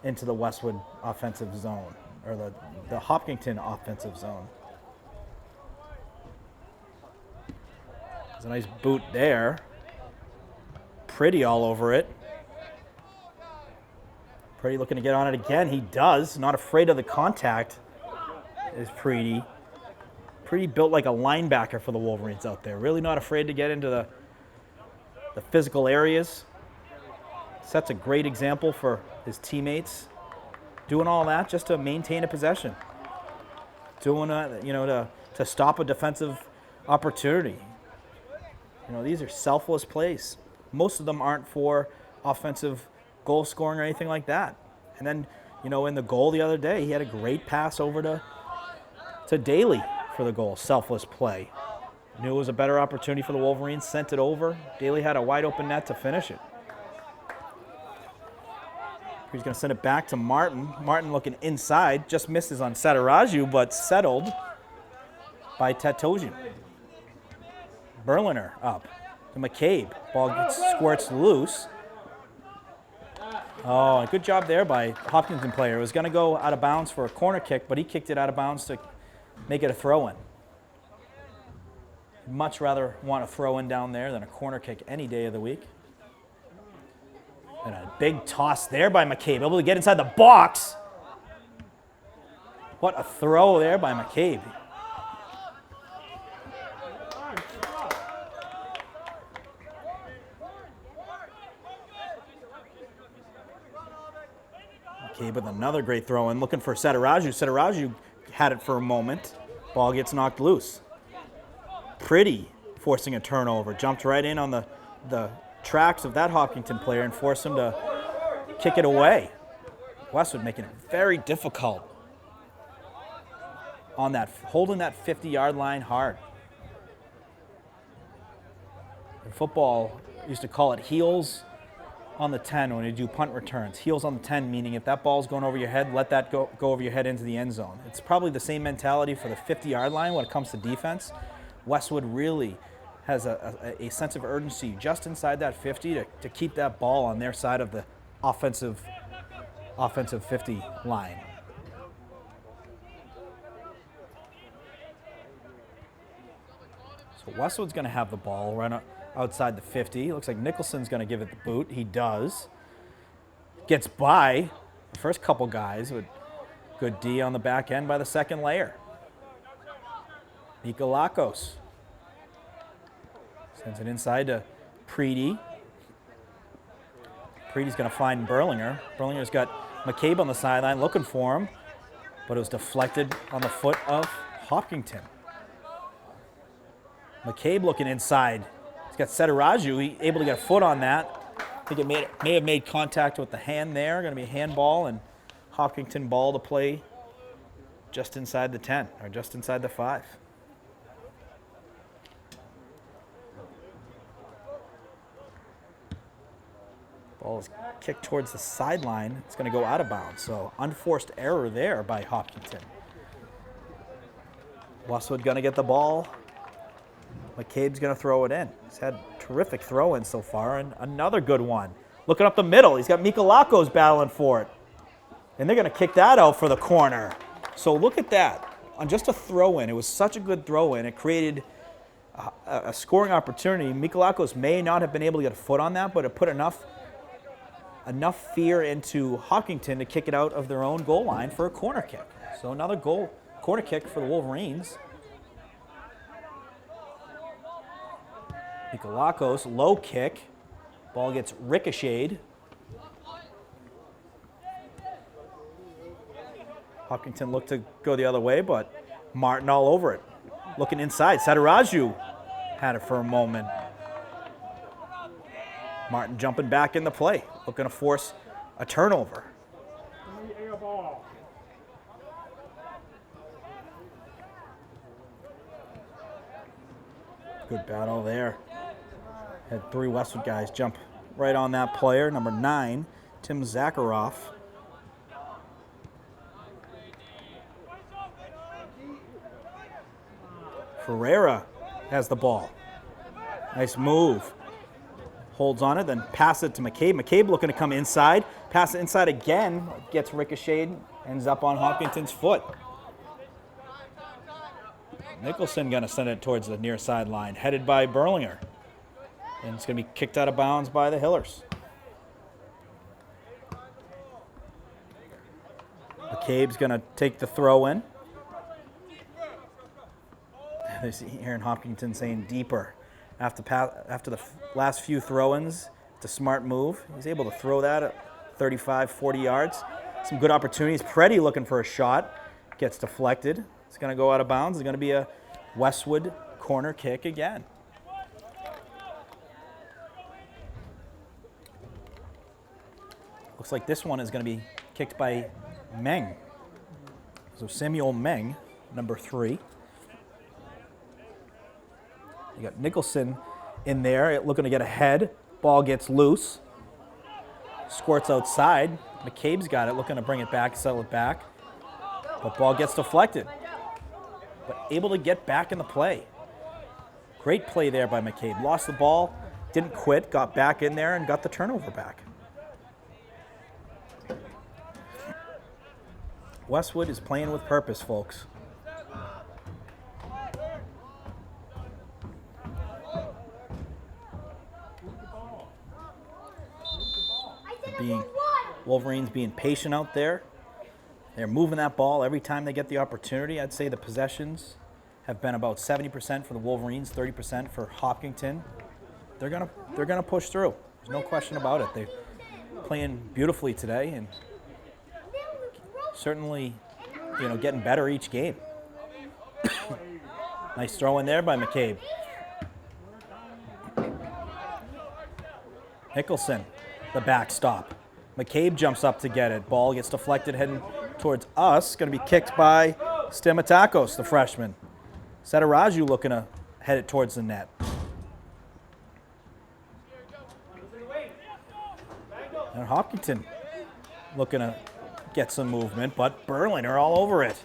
into the Westwood offensive zone, or the Hopkinton offensive zone. There's a nice boot there. Pretty all over it. Pretty looking to get on it again. He does. Not afraid of the contact is Pretty. Pretty built like a linebacker for the Wolverines out there. Really not afraid to get into the physical areas. Sets a great example for his teammates. Doing all that just to maintain a possession. Doing to stop a defensive opportunity. These are selfless plays. Most of them aren't for offensive goal scoring or anything like that. And then, in the goal the other day, he had a great pass over to Daly for the goal. Selfless play. Knew it was a better opportunity for the Wolverines, sent it over. Daly had a wide open net to finish it. He's going to send it back to Martin. Martin looking inside, just misses on Sataraju, but settled by Tatojian. Berliner up to McCabe. Ball squirts loose. Oh, good job there by Hopkinton player. It was going to go out of bounds for a corner kick, but he kicked it out of bounds to make it a throw-in. Much rather want a throw-in down there than a corner kick any day of the week. And a big toss there by McCabe, able to get inside the box. What a throw there by McCabe. McCabe with another great throw in, looking for Setaraju. Setaraju had it for a moment. Ball gets knocked loose. Pretty forcing a turnover. Jumped right in on the tracks of that Hopkinton player and forced him to kick it away. Westwood making it very difficult on that, holding that 50-yard line hard. In football, used to call it heels on the 10 when you do punt returns. Heels on the 10, meaning if that ball's going over your head, let that go over your head into the end zone. It's probably the same mentality for the 50-yard line when it comes to defense. Westwood really has a sense of urgency just inside that 50 to keep that ball on their side of the offensive 50 line. So Westwood's going to have the ball right outside the 50. Looks like Nicholson's going to give it the boot. He does. Gets by the first couple guys with good D on the back end by the second layer. Mikalakos sends it inside to Preedy. Preedy's going to find Berlinger. Berlinger's got McCabe on the sideline looking for him, but it was deflected on the foot of Hopkinton. McCabe looking inside. He's got Setaraju. He able to get a foot on that. I think it may have made contact with the hand there. Going to be a handball, and Hopkinton ball to play just inside the 10, or just inside the 5. Ball is kicked towards the sideline. It's going to go out of bounds. So unforced error there by Hopkinton. Westwood going to get the ball. McCabe's going to throw it in. He's had terrific throw-ins so far, and another good one. Looking up the middle. He's got Mikalakos battling for it. And they're going to kick that out for the corner. So look at that. On just a throw-in, it was such a good throw-in. It created a scoring opportunity. Mikalakos may not have been able to get a foot on that, but it put enough fear into Hopkinton to kick it out of their own goal line for a corner kick. So another corner kick for the Wolverines. Mikalakos, low kick. Ball gets ricocheted. Hopkinton looked to go the other way, but Martin all over it. Looking inside. Setaraju had it for a moment. Martin jumping back in the play, looking to force a turnover. Good battle there. Had 3 Westwood guys jump right on that player. Number 9, Tim Zakharoff. Ferreira has the ball. Nice move. Holds on it, then pass it to McCabe. McCabe looking to come inside. Pass it inside again. Gets ricocheted. Ends up on Hopkinton's foot. Nicholson going to send it towards the near sideline, headed by Berlinger. And it's going to be kicked out of bounds by the Hillers. McCabe's going to take the throw in. They see Aaron Hopkinton saying deeper. After the last few throw-ins, it's a smart move. He's able to throw that at 35, 40 yards. Some good opportunities. Preddy looking for a shot. Gets deflected. It's going to go out of bounds. It's going to be a Westwood corner kick again. Looks like this one is going to be kicked by Meng. So Samuel Meng, number 3. You got Nicholson in there looking to get ahead. Ball gets loose. Squirts outside. McCabe's got it, looking to bring it back, settle it back. But ball gets deflected. But able to get back in the play. Great play there by McCabe. Lost the ball, didn't quit, got back in there and got the turnover back. Westwood is playing with purpose, folks. Wolverines being patient out there. They're moving that ball every time they get the opportunity. I'd say the possessions have been about 70% for the Wolverines, 30% for Hopkinton. They're gonna push through. There's no question about it. They're playing beautifully today, and certainly, getting better each game. Nice throw in there by McCabe. Nicholson, the backstop. McCabe jumps up to get it. Ball gets deflected heading towards us. Going to be kicked by Stamatakos, the freshman. Sataraju looking to head it towards the net. And Hopkinton looking to get some movement, but Berlinger all over it.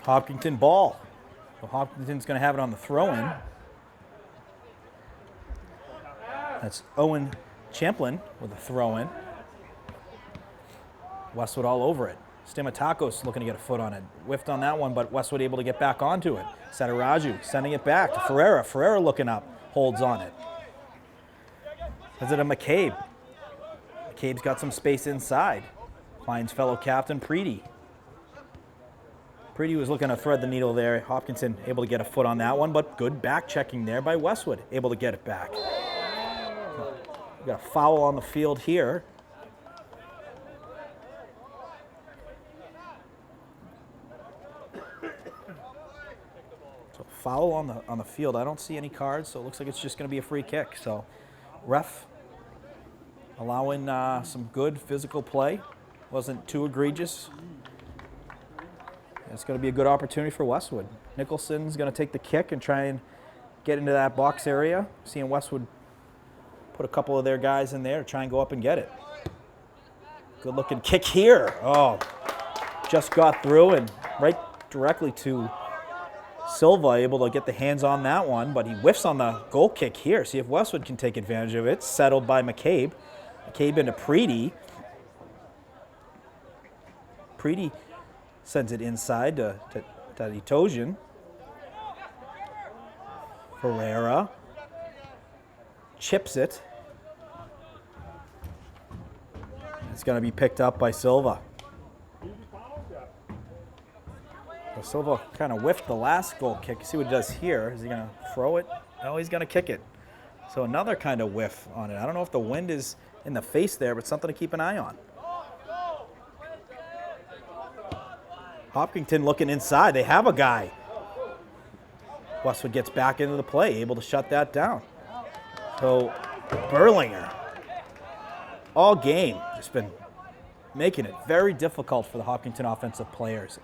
Hopkinton ball. So Hopkinton's going to have it on the throw-in. That's Owen Champlin with a throw-in. Westwood all over it. Stamatakos looking to get a foot on it. Whiffed on that one, but Westwood able to get back onto it. Sataraju sending it back to Ferreira. Ferreira looking up, holds on it. Is it a McCabe? McCabe's got some space inside. Finds fellow captain Preedy. Preedy was looking to thread the needle there. Hopkinton able to get a foot on that one, but good back checking there by Westwood. Able to get it back. We got a foul on the field here. So foul on the field. I don't see any cards, so it looks like it's just going to be a free kick. So ref allowing some good physical play. Wasn't too egregious. It's going to be a good opportunity for Westwood. Nicholson's going to take the kick and try and get into that box area. Seeing Westwood put a couple of their guys in there to try and go up and get it. Good looking kick here. Oh, just got through and right directly to Silva, able to get the hands on that one, but he whiffs on the goal kick here. See if Westwood can take advantage of it. Settled by McCabe. McCabe into Preedy. Preedy sends it inside to Taditojian. Ferreira chips it. It's going to be picked up by Silva. So Silva kind of whiffed the last goal kick. See what he does here. Is he going to throw it? No, he's going to kick it. So another kind of whiff on it. I don't know if the wind is in the face there, but something to keep an eye on. Hopkinton looking inside. They have a guy. Westwood gets back into the play, able to shut that down. So Berlinger, all game, just been making it very difficult for the Hopkinton offensive players.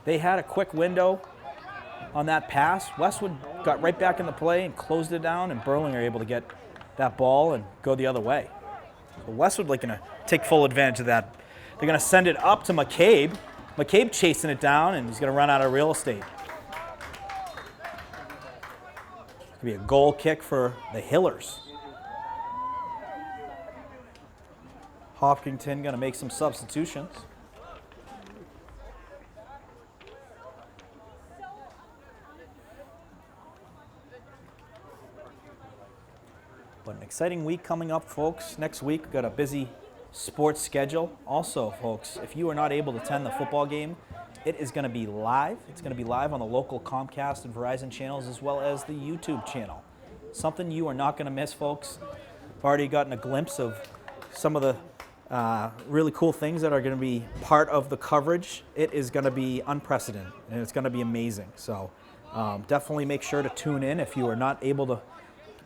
They had a quick window on that pass. Westwood got right back in the play and closed it down, and Berlinger able to get that ball and go the other way. So Westwood going to take full advantage of that. They're going to send it up to McCabe. McCabe chasing it down, and he's going to run out of real estate. It's going to be a goal kick for the Hillers. Hopkinton going to make some substitutions. But an exciting week coming up, folks. Next week, we've got a busy sports schedule. Also, folks, if you are not able to attend the football game, it is going to be live. It's going to be live on the local Comcast and Verizon channels as well as the YouTube channel. Something you are not going to miss, folks. I've already gotten a glimpse of some of the really cool things that are going to be part of the coverage. It is going to be unprecedented, and it's going to be amazing. So definitely make sure to tune in if you are not able to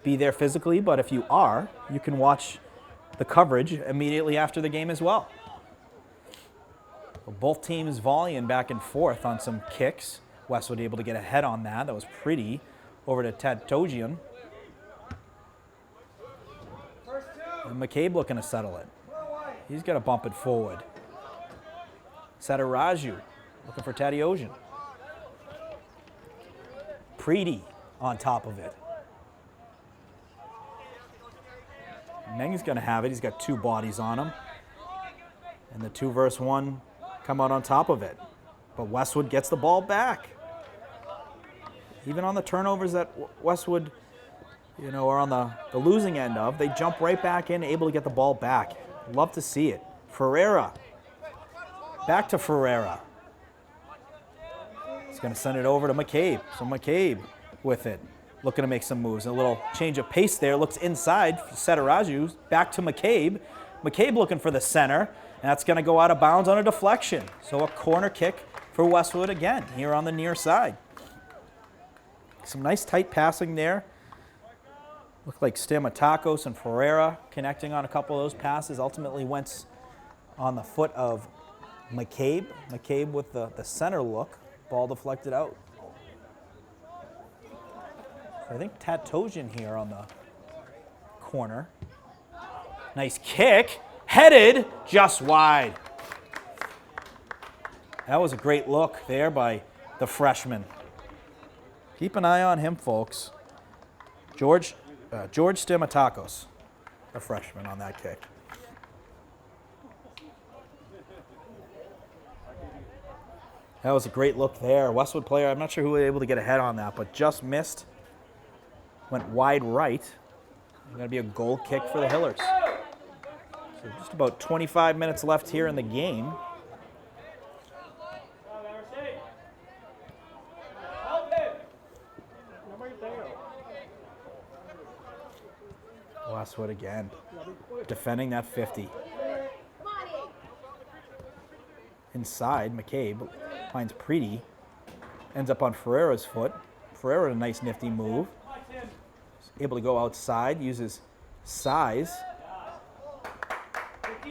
be there physically, but if you are, you can watch the coverage immediately after the game as well. Both teams volleying back and forth on some kicks. Westwood able to get ahead on that. That was pretty. Over to Taditojian. And McCabe looking to settle it. He's got to bump it forward. Sataraju looking for Tadiojian. Preedy on top of it. Meng's going to have it. He's got two bodies on him. And the 2 versus 1 come out on top of it. But Westwood gets the ball back. Even on the turnovers that Westwood, are on the losing end of, they jump right back in, able to get the ball back. Love to see it. Ferreira. Back to Ferreira. He's going to send it over to McCabe. So McCabe with it. Looking to make some moves. A little change of pace there. Looks inside. Sataraju back to McCabe. McCabe looking for the center, and that's going to go out of bounds on a deflection. So a corner kick for Westwood again here on the near side. Some nice tight passing there. Looked like Stamatakos and Ferreira connecting on a couple of those passes. Ultimately went on the foot of McCabe. McCabe with the center look. Ball deflected out. So I think Tatosian here on the corner. Nice kick. Headed just wide. That was a great look there by the freshman. Keep an eye on him, folks. George Stamatakos, a freshman on that kick. That was a great look there. Westwood player, I'm not sure who was able to get ahead on that, but just missed. Went wide right. Going to be a goal kick for the Hillers. So just about 25 minutes left here in the game. Westwood again, defending that 50. Inside, McCabe finds Preety, ends up on Ferreira's foot. Ferreira, a nice nifty move. Able to go outside, uses size. The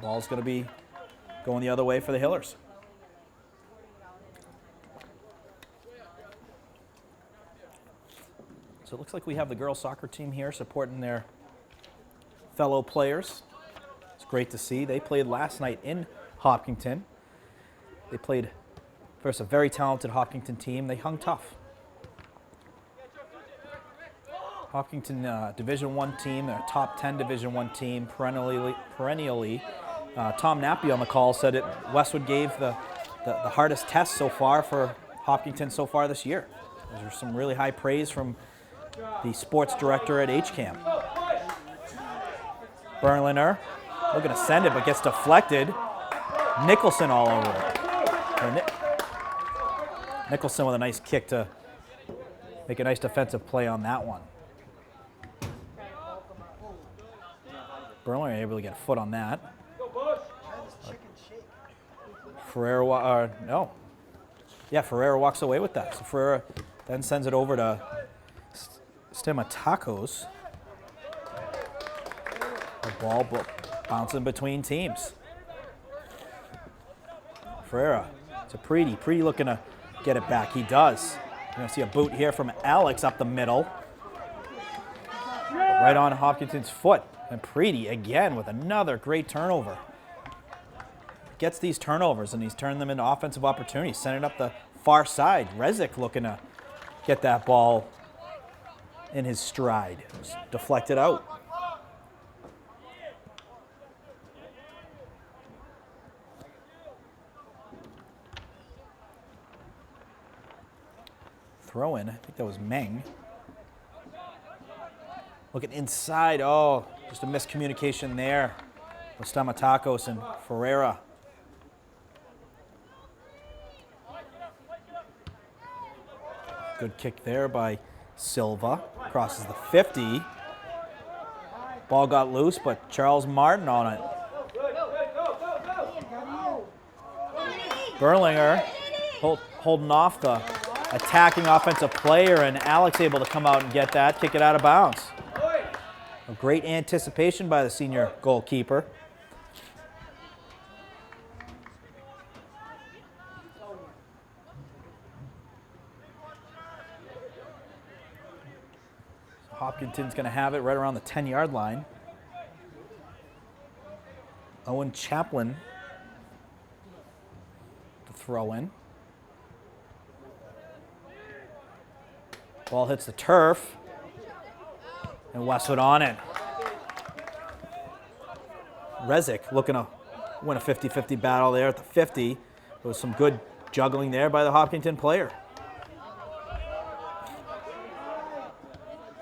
ball's going to be going the other way for the Hillers. So it looks like we have the girls soccer team here supporting their fellow players. It's great to see. They played last night in Hopkinton. They played versus a very talented Hopkinton team. They hung tough. Hopkinton Division I team, their top 10 Division I team, perennially. Tom Nappy on the call said it. Westwood gave the hardest test so far for Hopkinton so far this year. There's some really high praise from the sports director at HCAM. Berliner looking to send it, but gets deflected. Nicholson all over it. Nicholson with a nice kick to make a nice defensive play on that one. Berliner able to get a foot on that. Ferreira, Ferreira walks away with that. So Ferreira then sends it over to Stamatakos. The ball bouncing between teams. Ferreira to Preety. Preety looking to get it back. He does. You're going to see a boot here from Alex up the middle. Right on Hopkinton's foot. And Preety again with another great turnover. Gets these turnovers and he's turned them into offensive opportunities. Sending up the far side. Rezik looking to get that ball in his stride. It was deflected out. Throw in, I think that was Meng. Looking inside, oh, just a miscommunication there with Stamatakos and Ferreira. Good kick there by Silva. Crosses the 50. Ball got loose, but Charles Martin on it. Berlinger holding off the attacking offensive player, and Alex able to come out and get that, kick it out of bounds. A great anticipation by the senior goalkeeper. Hopkinton's going to have it right around the 10-yard line. Owen Chaplin to throw in. Ball hits the turf, and Westwood on it. Rezik looking to win a 50-50 battle there at the 50. There was some good juggling there by the Hopkinton player.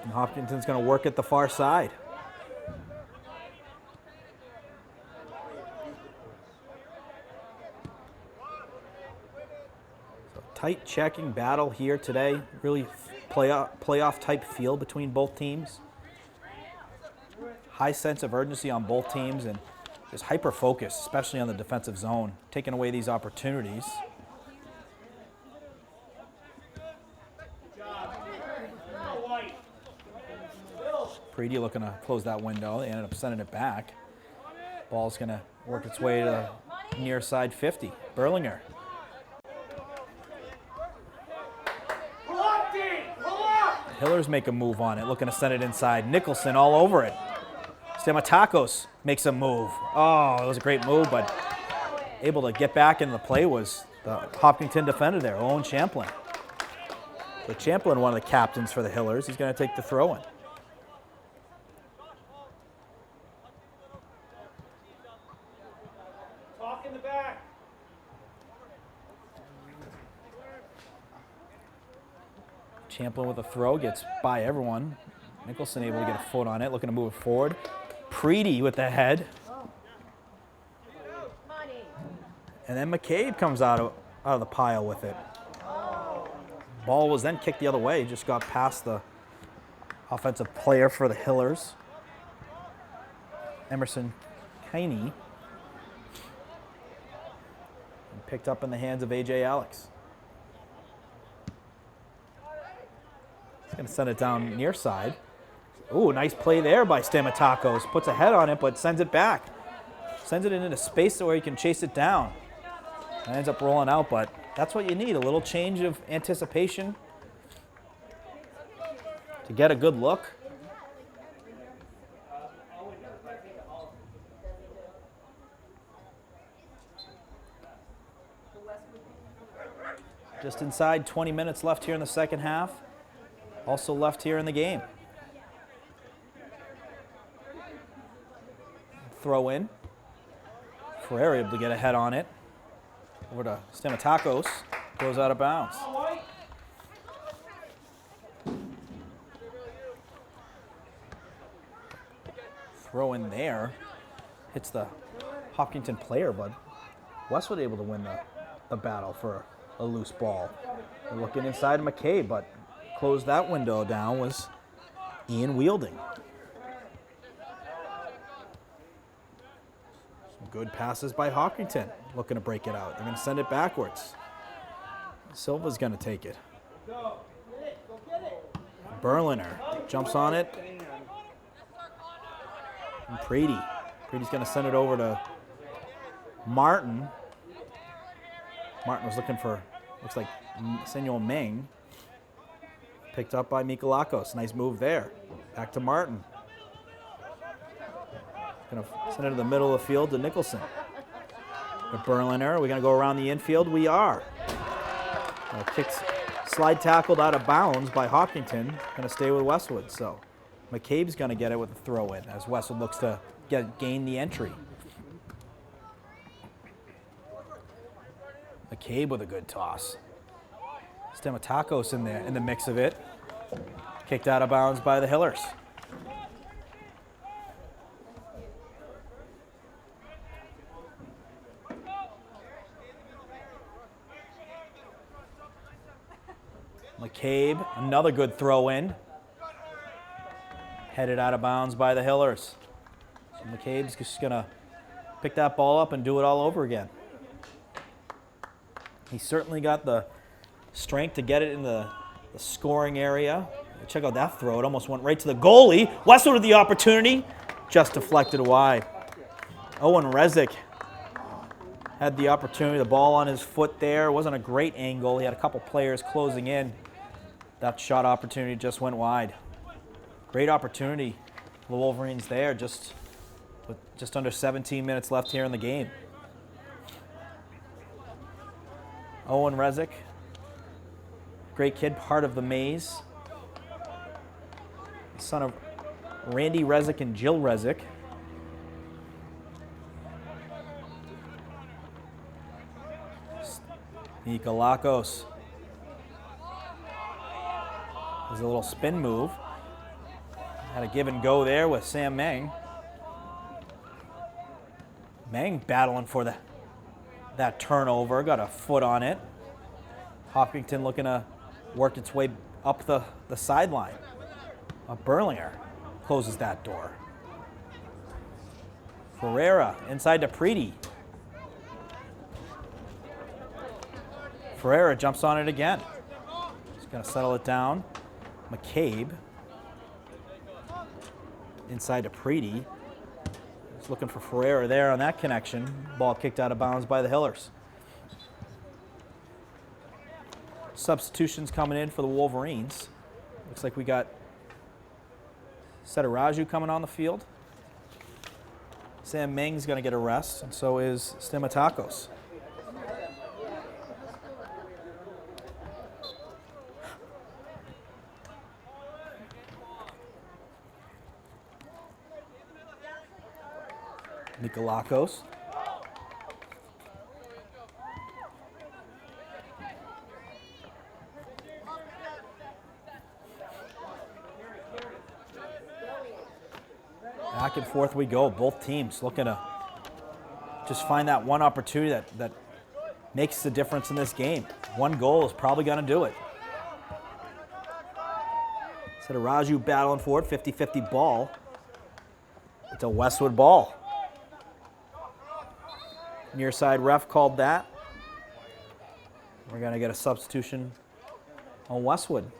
And Hopkinton's going to work at the far side. So tight checking battle here today. Really playoff type feel between both teams. high sense of urgency on both teams and just hyper focus, especially on the defensive zone, taking away these opportunities. Preedy looking to close that window. They ended up sending it back. Ball's going to work its way to the near side 50. Berlinger. The Hillers make a move on it, looking to send it inside. Nicholson all over it. Stamatakos makes a move. Oh, it was a great move, but able to get back in the play was the Hopkinton defender there, Owen Champlin. So Champlin, one of the captains for the Hillers, he's going to take the throw-in. Talk in the back. Champlin with a throw, gets by everyone. Nicholson able to get a foot on it, looking to move it forward. Preedy with the head. And then McCabe comes out of the pile with it. Ball was then kicked the other way, just got past the offensive player for the Hillers, Emerson Kiney, and picked up in the hands of A.J. Alex. He's going to send it down near side. Ooh, nice play there by Stamatakos. Puts a head on it, but sends it back. Sends it into space where he can chase it down. It ends up rolling out, but that's what you need, a little change of anticipation to get a good look. Just inside 20 minutes left here in the second half. Also left here in the game. Throw in. Ferrer able to get a head on it. Over to Stamatakos. Goes out of bounds. Throw in there. Hits the Hopkinton player, but Westwood able to win the battle for a loose ball. They're looking inside McCabe, but closed that window down was Ian Wielding. Some good passes by Hopkinton, looking to break it out. They're going to send it backwards. Silva's going to take it. Berliner jumps on it. And Preedy. Preedy's going to send it over to Martin. Martin was looking for, looks like Senor Meng. Picked up by Mikalakos. Nice move there. Back to Martin. Going to send it to the middle of the field to Nicholson. To Berliner. Are we going to go around the infield? We are. Kicks, slide tackled out of bounds by Hopkinton. Going to stay with Westwood. So McCabe's going to get it with a throw in as Westwood looks to gain the entry. McCabe with a good toss. Stamatakos in there in the mix of it. Kicked out of bounds by the Hillers. McCabe, another good throw in. Headed out of bounds by the Hillers. So McCabe's just going to pick that ball up and do it all over again. He certainly got the strength to get it in the scoring area. Check out that throw. It almost went right to the goalie. Westwood with the opportunity. Just deflected wide. Owen Rezick had the opportunity. The ball on his foot there. It wasn't a great angle. He had a couple players closing in. That shot opportunity just went wide. Great opportunity for the Wolverines there. With just under 17 minutes left here in the game. Owen Rezick, great kid, part of the Maze. Son of Randy Rezick and Jill Rezick. Nikolakos. There's a little spin move. Had a give and go there with Sam Meng. Meng battling for that turnover, got a foot on it. Hopkinton looking to work its way up the sideline. Berlinger closes that door. Ferreira inside to Preety. Ferreira jumps on it again. He's going to settle it down. McCabe inside to Preety. He's looking for Ferreira there on that connection. Ball kicked out of bounds by the Hillers. Substitutions coming in for the Wolverines. Looks like we got Setaraju coming on the field. Sam Ming's going to get a rest, and so is Stamatakos. Nikolakos. Back and forth we go. Both teams looking to just find that one opportunity that makes the difference in this game. One goal is probably going to do it. Setaraju battling for it, 50-50 ball. It's a Westwood ball. Near side ref called that. We're going to get a substitution on Westwood.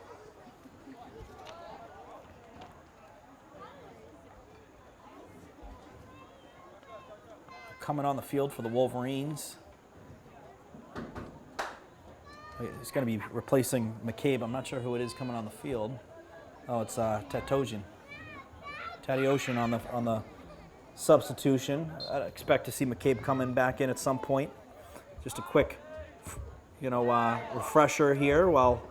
Coming on the field for the Wolverines. He's going to be replacing McCabe. I'm not sure who it is coming on the field. Oh, it's Tadeusz on the substitution. I'd expect to see McCabe coming back in at some point. Just a quick, refresher here while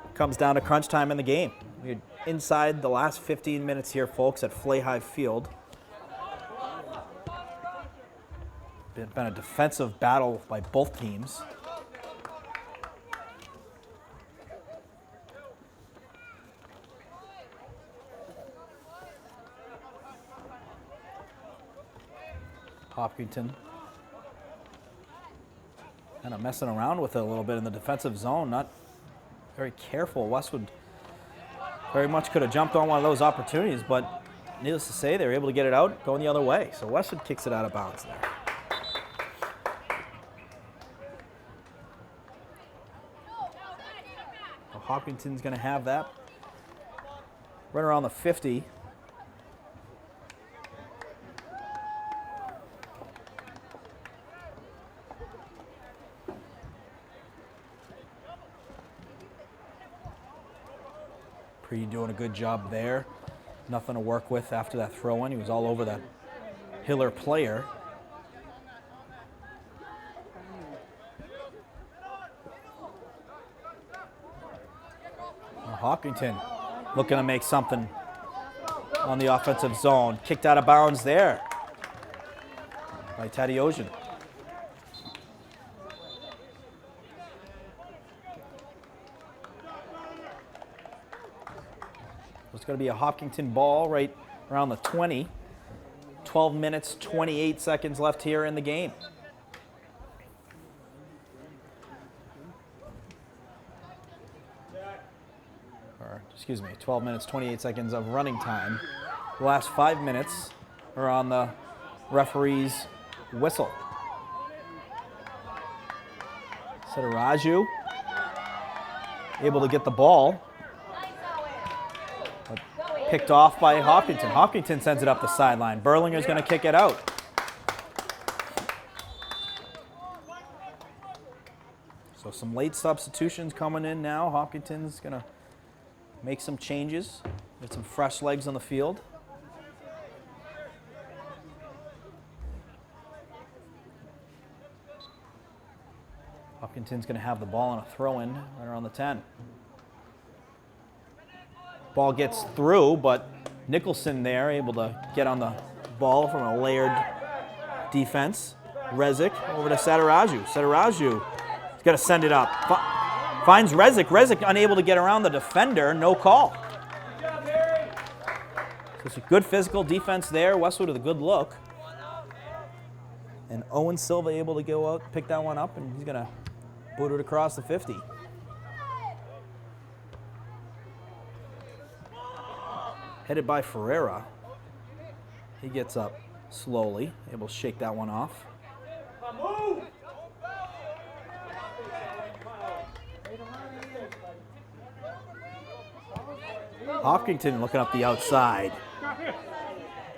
it comes down to crunch time in the game. We're inside the last 15 minutes here, folks, at Flahive Field. Been a defensive battle by both teams. Hopkinton kind of messing around with it a little bit in the defensive zone, not very careful. Westwood very much could have jumped on one of those opportunities, but needless to say, they were able to get it out going the other way. So Westwood kicks it out of bounds there. So Hopkinton's going to have that right around the 50. Preety doing a good job there. Nothing to work with after that throw-in. He was all over that Hiller player. Now Hopkinton looking to make something on the offensive zone. Kicked out of bounds there by Tadeusz. It's going to be a Hopkinton ball right around the 20. 12 minutes, 28 seconds left here in the game. Or, excuse me, 12 minutes, 28 seconds of running time. The last 5 minutes are on the referee's whistle. Setaraju able to get the ball. Picked off by Hopkinton. Hopkinton sends it up the sideline. Berlinger's going to kick it out. So some late substitutions coming in now. Hopkinton's going to make some changes. Get some fresh legs on the field. Hopkinton's going to have the ball on a throw-in right around the 10. Ball gets through, but Nicholson there able to get on the ball from a layered defense. Rezic over to Setaraju. Setaraju is going to send it up. Finds Rezic. Rezic unable to get around the defender. No call. So it's a good physical defense there. Westwood with a good look. And Owen Silva able to go out, pick that one up, and he's going to boot it across the 50. Headed by Ferreira. He gets up. slowly, able to shake that one off. Move! Hopkinton looking up the outside.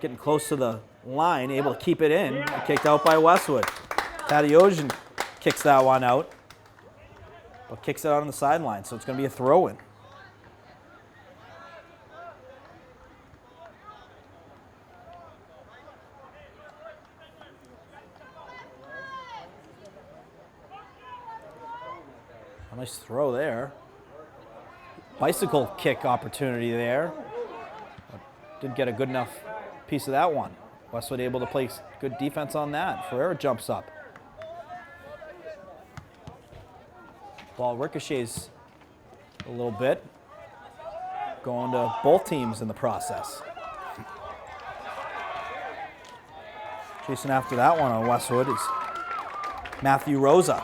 Getting close to the line, able to keep it in. Kicked out by Westwood. Tadeusz kicks that one out, but kicks it out on the sideline, so it's going to be a throw-in. A nice throw there. Bicycle kick opportunity there. Didn't get a good enough piece of that one. Westwood able to place good defense on that. Ferreira jumps up. Ball ricochets a little bit. Going to both teams in the process. Chasing after that one on Westwood is Matthew Rosa.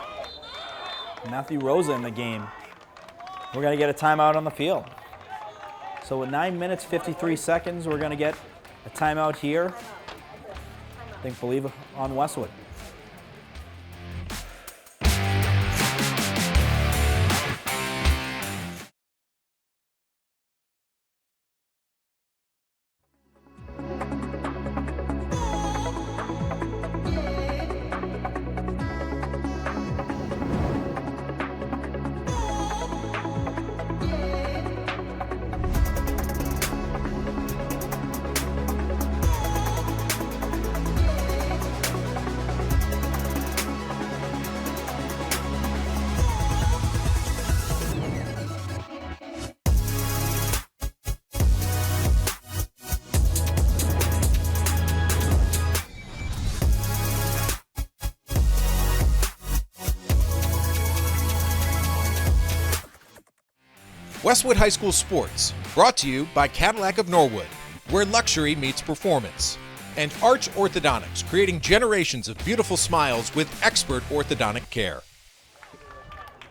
Matthew Rosa in the game. We're going to get a timeout on the field. So with 9 minutes, 53 seconds, we're going to get a timeout here. I believe on Westwood. Westwood High School Sports, brought to you by Cadillac of Norwood, where luxury meets performance, and Arch Orthodontics, creating generations of beautiful smiles with expert orthodontic care.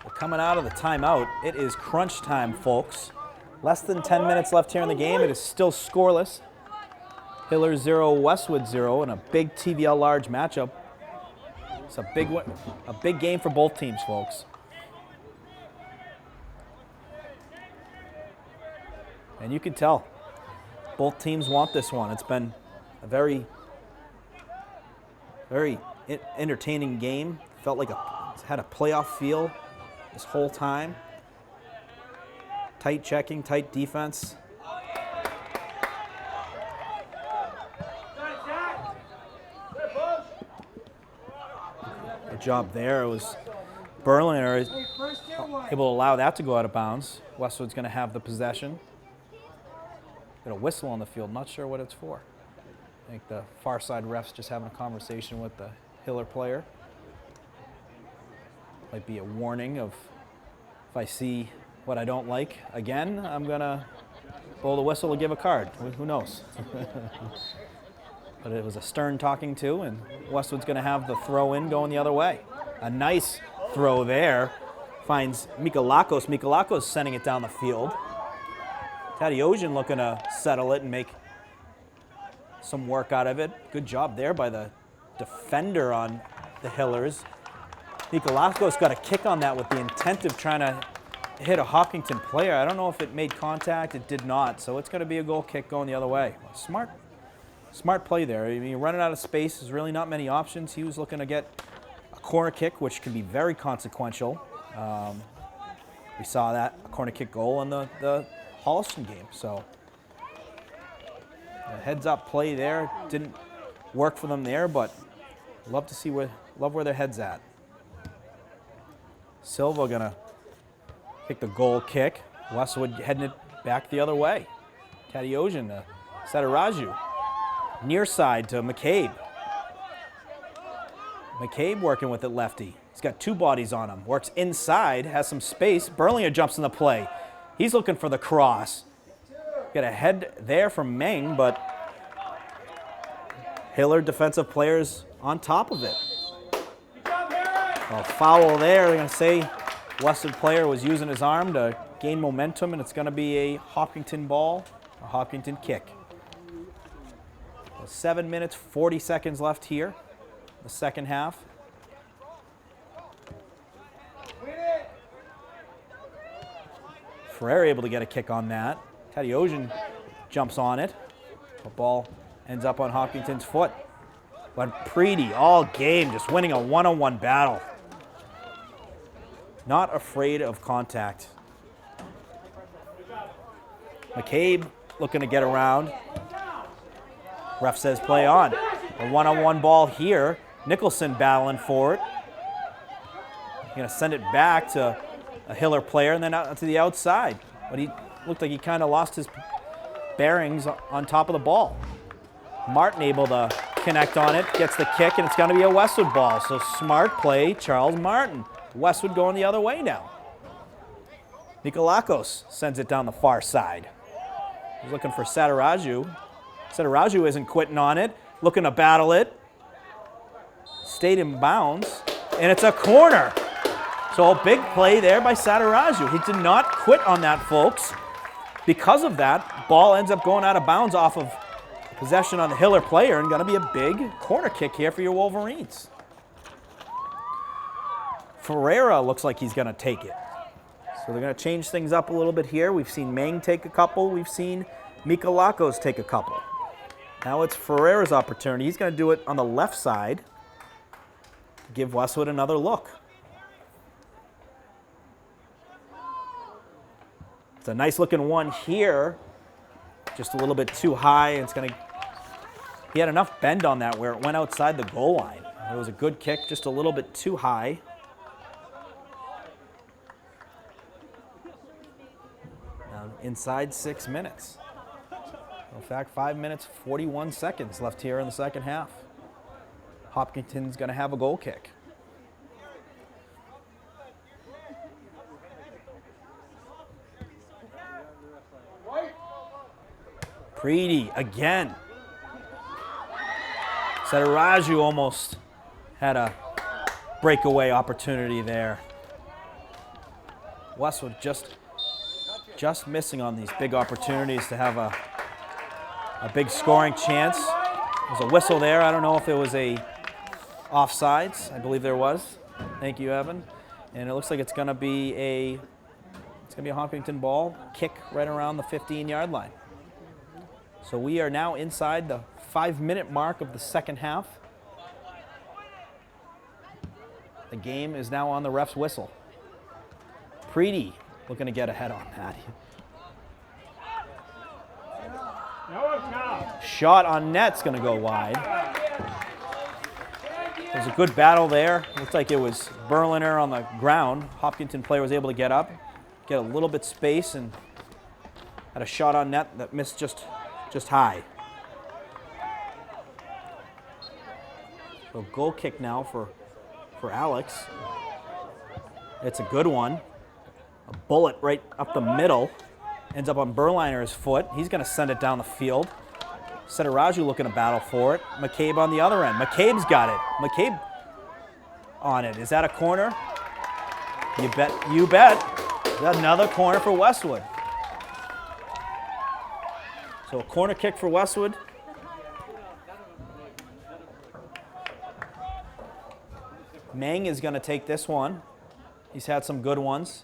We're coming out of the timeout. It is crunch time, folks. Less than 10 minutes left here in the game. It is still scoreless. Hiller 0, Westwood 0 in a big TVL large matchup. It's a big game for both teams, folks. And you can tell both teams want this one. It's been a very entertaining game. Felt like it's had a playoff feel this whole time. Tight checking, tight defense. Good job there. It was Berliner able to allow that to go out of bounds. Westwood's going to have the possession. Got a whistle on the field, not sure what it's for. I think the far side ref's just having a conversation with the Hiller player. Might be a warning of if I see what I don't like again, I'm gonna blow the whistle to give a card. Who knows? But it was a stern talking to, and Westwood's gonna have the throw in going the other way. A nice throw there. Finds Mikalakos. Mikalakos sending it down the field. Tadeusz looking to settle it and make some work out of it. Good job there by the defender on the Hillers. Mikalakos got a kick on that with the intent of trying to hit a Hopkinton player. I don't know if it made contact. It did not. So it's going to be a goal kick going the other way. Smart play there. I mean, running out of space. There's really not many options. He was looking to get a corner kick, which can be very consequential. We saw that, a corner kick goal in the Holliston game. So a heads up play there. Didn't work for them there, but love to see love where their head's at. Silva gonna kick the goal kick. Westwood heading it back the other way. Tadeusz to Sataraju. Near side to McCabe. McCabe working with it lefty. He's got two bodies on him. Works inside, has some space. Berlinger jumps in the play. He's looking for the cross. Got a head there from Meng, but Hiller defensive players on top of it. A foul there. They're going to say Westwood player was using his arm to gain momentum, and it's going to be a Hopkinton ball, a Hopkinton kick. 7 minutes, 40 seconds left here, the second half. Ferrer able to get a kick on that. Tadeusian jumps on it. The ball ends up on Hopkinton's foot. But Preedy all game just winning a one-on-one battle. Not afraid of contact. McCabe looking to get around. Ref says play on. A one-on-one ball here. Nicholson battling for it. Going to send it back to a Hiller player and then out to the outside. But he looked like he kind of lost his bearings on top of the ball. Martin able to connect on it, gets the kick, and it's going to be a Westwood ball. So smart play, Charles Martin. Westwood going the other way now. Nikolakos sends it down the far side. He's looking for Sataraju. Sataraju isn't quitting on it, looking to battle it. Stayed in bounds, and it's a corner. So a big play there by Sataraju. He did not quit on that, folks. Because of that, ball ends up going out of bounds off of possession on the Hiller player, and going to be a big corner kick here for your Wolverines. Ferreira looks like he's going to take it. So they're going to change things up a little bit here. We've seen Meng take a couple. We've seen Mikolakos take a couple. Now it's Ferreira's opportunity. He's going to do it on the left side. Give Westwood another look. It's a nice looking one here. Just a little bit too high. It's going to. He had enough bend on that where it went outside the goal line. It was a good kick, just a little bit too high. Now inside 6 minutes. In fact, 5 minutes, 41 seconds left here in the second half. Hopkinton's going to have a goal kick. Preedy again. Sataraju almost had a breakaway opportunity there. Westwood just missing on these big opportunities to have a big scoring chance. There's a whistle there. I don't know if it was a offsides. I believe there was. Thank you, Evan. And it looks like it's going to be a Hopkinton ball kick right around the 15-yard line. So we are now inside the 5-minute mark of the second half. The game is now on the ref's whistle. Preedy looking to get ahead on that. Shot on net's going to go wide. There's a good battle there. Looks like it was Berliner on the ground. Hopkinton player was able to get up, get a little bit space, and had a shot on net that missed just high. So goal kick now for Alex. It's a good one. A bullet right up the middle. Ends up on Berliner's foot. He's going to send it down the field. Sataraju looking to battle for it. McCabe on the other end. McCabe's got it. McCabe on it. Is that a corner? You bet. You bet. Another corner for Westwood. So a corner kick for Westwood. Meng is going to take this one. He's had some good ones.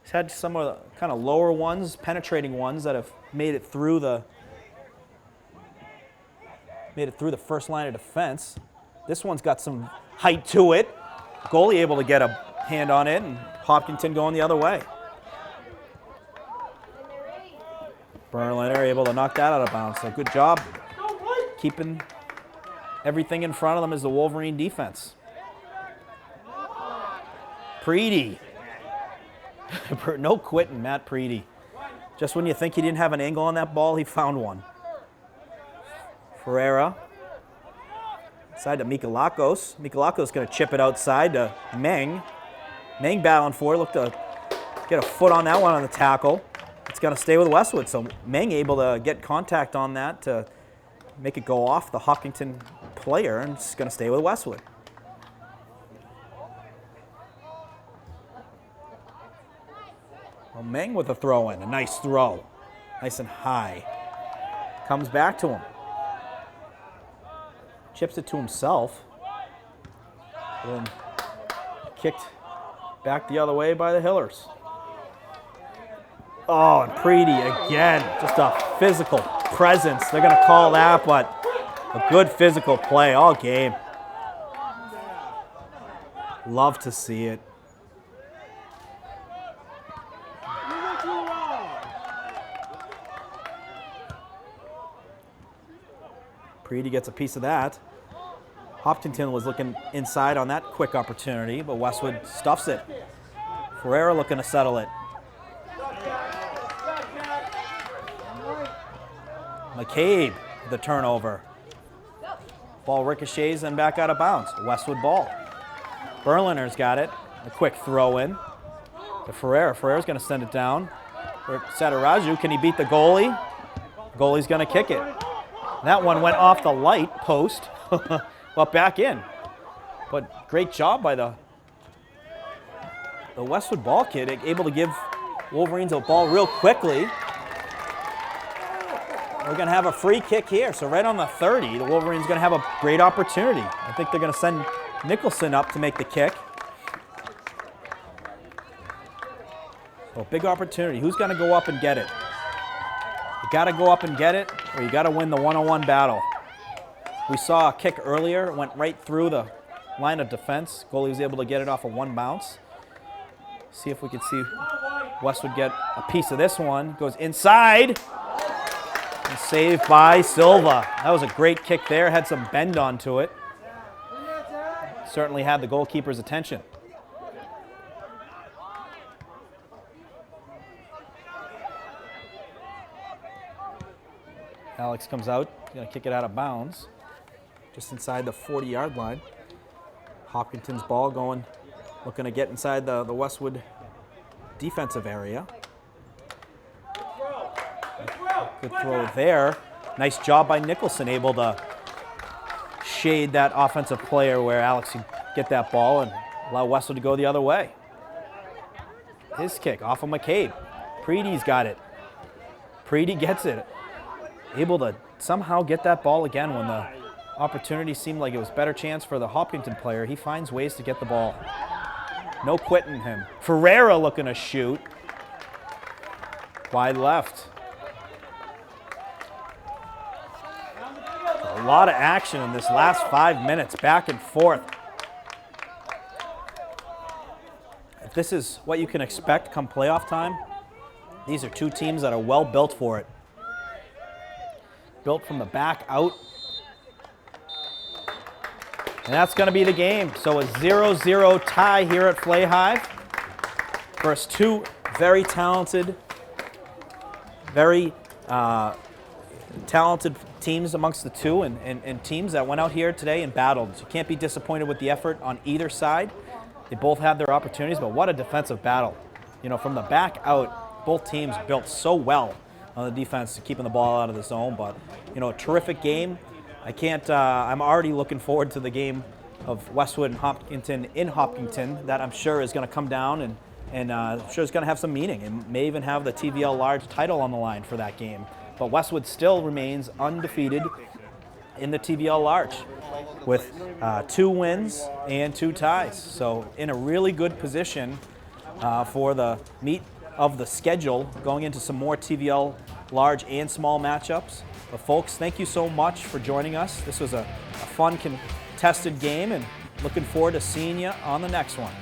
He's had some of the kind of lower ones, penetrating ones that have made it through the first line of defense. This one's got some height to it. Goalie able to get a hand on it, and Hopkinton going the other way. Berliner able to knock that out of bounds. So good job keeping everything in front of them as the Wolverine defense. Preedy. No quitting, Matt Preedy. Just when you think he didn't have an angle on that ball, he found one. Ferreira. Side to Mikolakos. Mikolakos going to chip it outside to Meng. Meng battling for it. Looked to get a foot on that one on the tackle. It's going to stay with Westwood. So Meng able to get contact on that to make it go off the Hopkinton player, and it's going to stay with Westwood. Well, Meng with a throw in. A nice throw. Nice and high. Comes back to him. chips it to himself. Then kicked back the other way by the Hillers. Oh, and Preedy again, just a physical presence. They're going to call that, but a good physical play all game. Love to see it. Preedy gets a piece of that. Hopkinton was looking inside on that quick opportunity, but Westwood stuffs it. Ferreira looking to settle it. McCabe, the turnover. Ball ricochets and back out of bounds. Westwood ball. Berliner's got it. A quick throw in to Ferreira. Ferreira's going to send it down. For Sataraju, can he beat the goalie? Goalie's going to kick it. That one went off the light post, but back in. But great job by the Westwood ball kid, able to give Wolverines a ball real quickly. We're going to have a free kick here. So right on the 30, the Wolverines are going to have a great opportunity. I think they're going to send Nicholson up to make the kick. So big opportunity. Who's going to go up and get it? You got to go up and get it, or you got to win the one-on-one battle. We saw a kick earlier. It went right through the line of defense. Goalie was able to get it off of one bounce. See if we can see Westwood get a piece of this one. Goes inside. And saved by Silva. That was a great kick there. Had some bend onto it. Certainly had the goalkeeper's attention. Alex comes out. He's going to kick it out of bounds. Just inside the 40-yard line. Hopkinton's ball going, looking to get inside the Westwood defensive area. Good throw there. Nice job by Nicholson, able to shade that offensive player where Alex can get that ball and allow Westwood to go the other way. His kick off of McCabe. Preedy's got it. Preedy gets it. Able to somehow get that ball again when the opportunity seemed like it was better chance for the Hopkinton player. He finds ways to get the ball. No quitting him. Ferreira looking to shoot. Wide left. A lot of action in this last 5 minutes, back and forth. If this is what you can expect come playoff time, these are two teams that are well built for it. Built from the back out. And that's going to be the game. So a 0-0 tie here at Flay Hive. First two very talented teams amongst the two, and teams that went out here today and battled. So you can't be disappointed with the effort on either side. They both had their opportunities, but what a defensive battle. You know, from the back out, both teams built so well on the defense, keeping the ball out of the zone. But, you know, a terrific game. I'm already looking forward to the game of Westwood and Hopkinton in Hopkinton that I'm sure is going to come down and I'm sure it's going to have some meaning and may even have the TVL Large title on the line for that game. But Westwood still remains undefeated in the TVL Large with 2 wins and 2 ties. So in a really good position for the meat of the schedule going into some more TVL Large and small matchups. But folks, thank you so much for joining us. This was a fun, contested game, and looking forward to seeing you on the next one.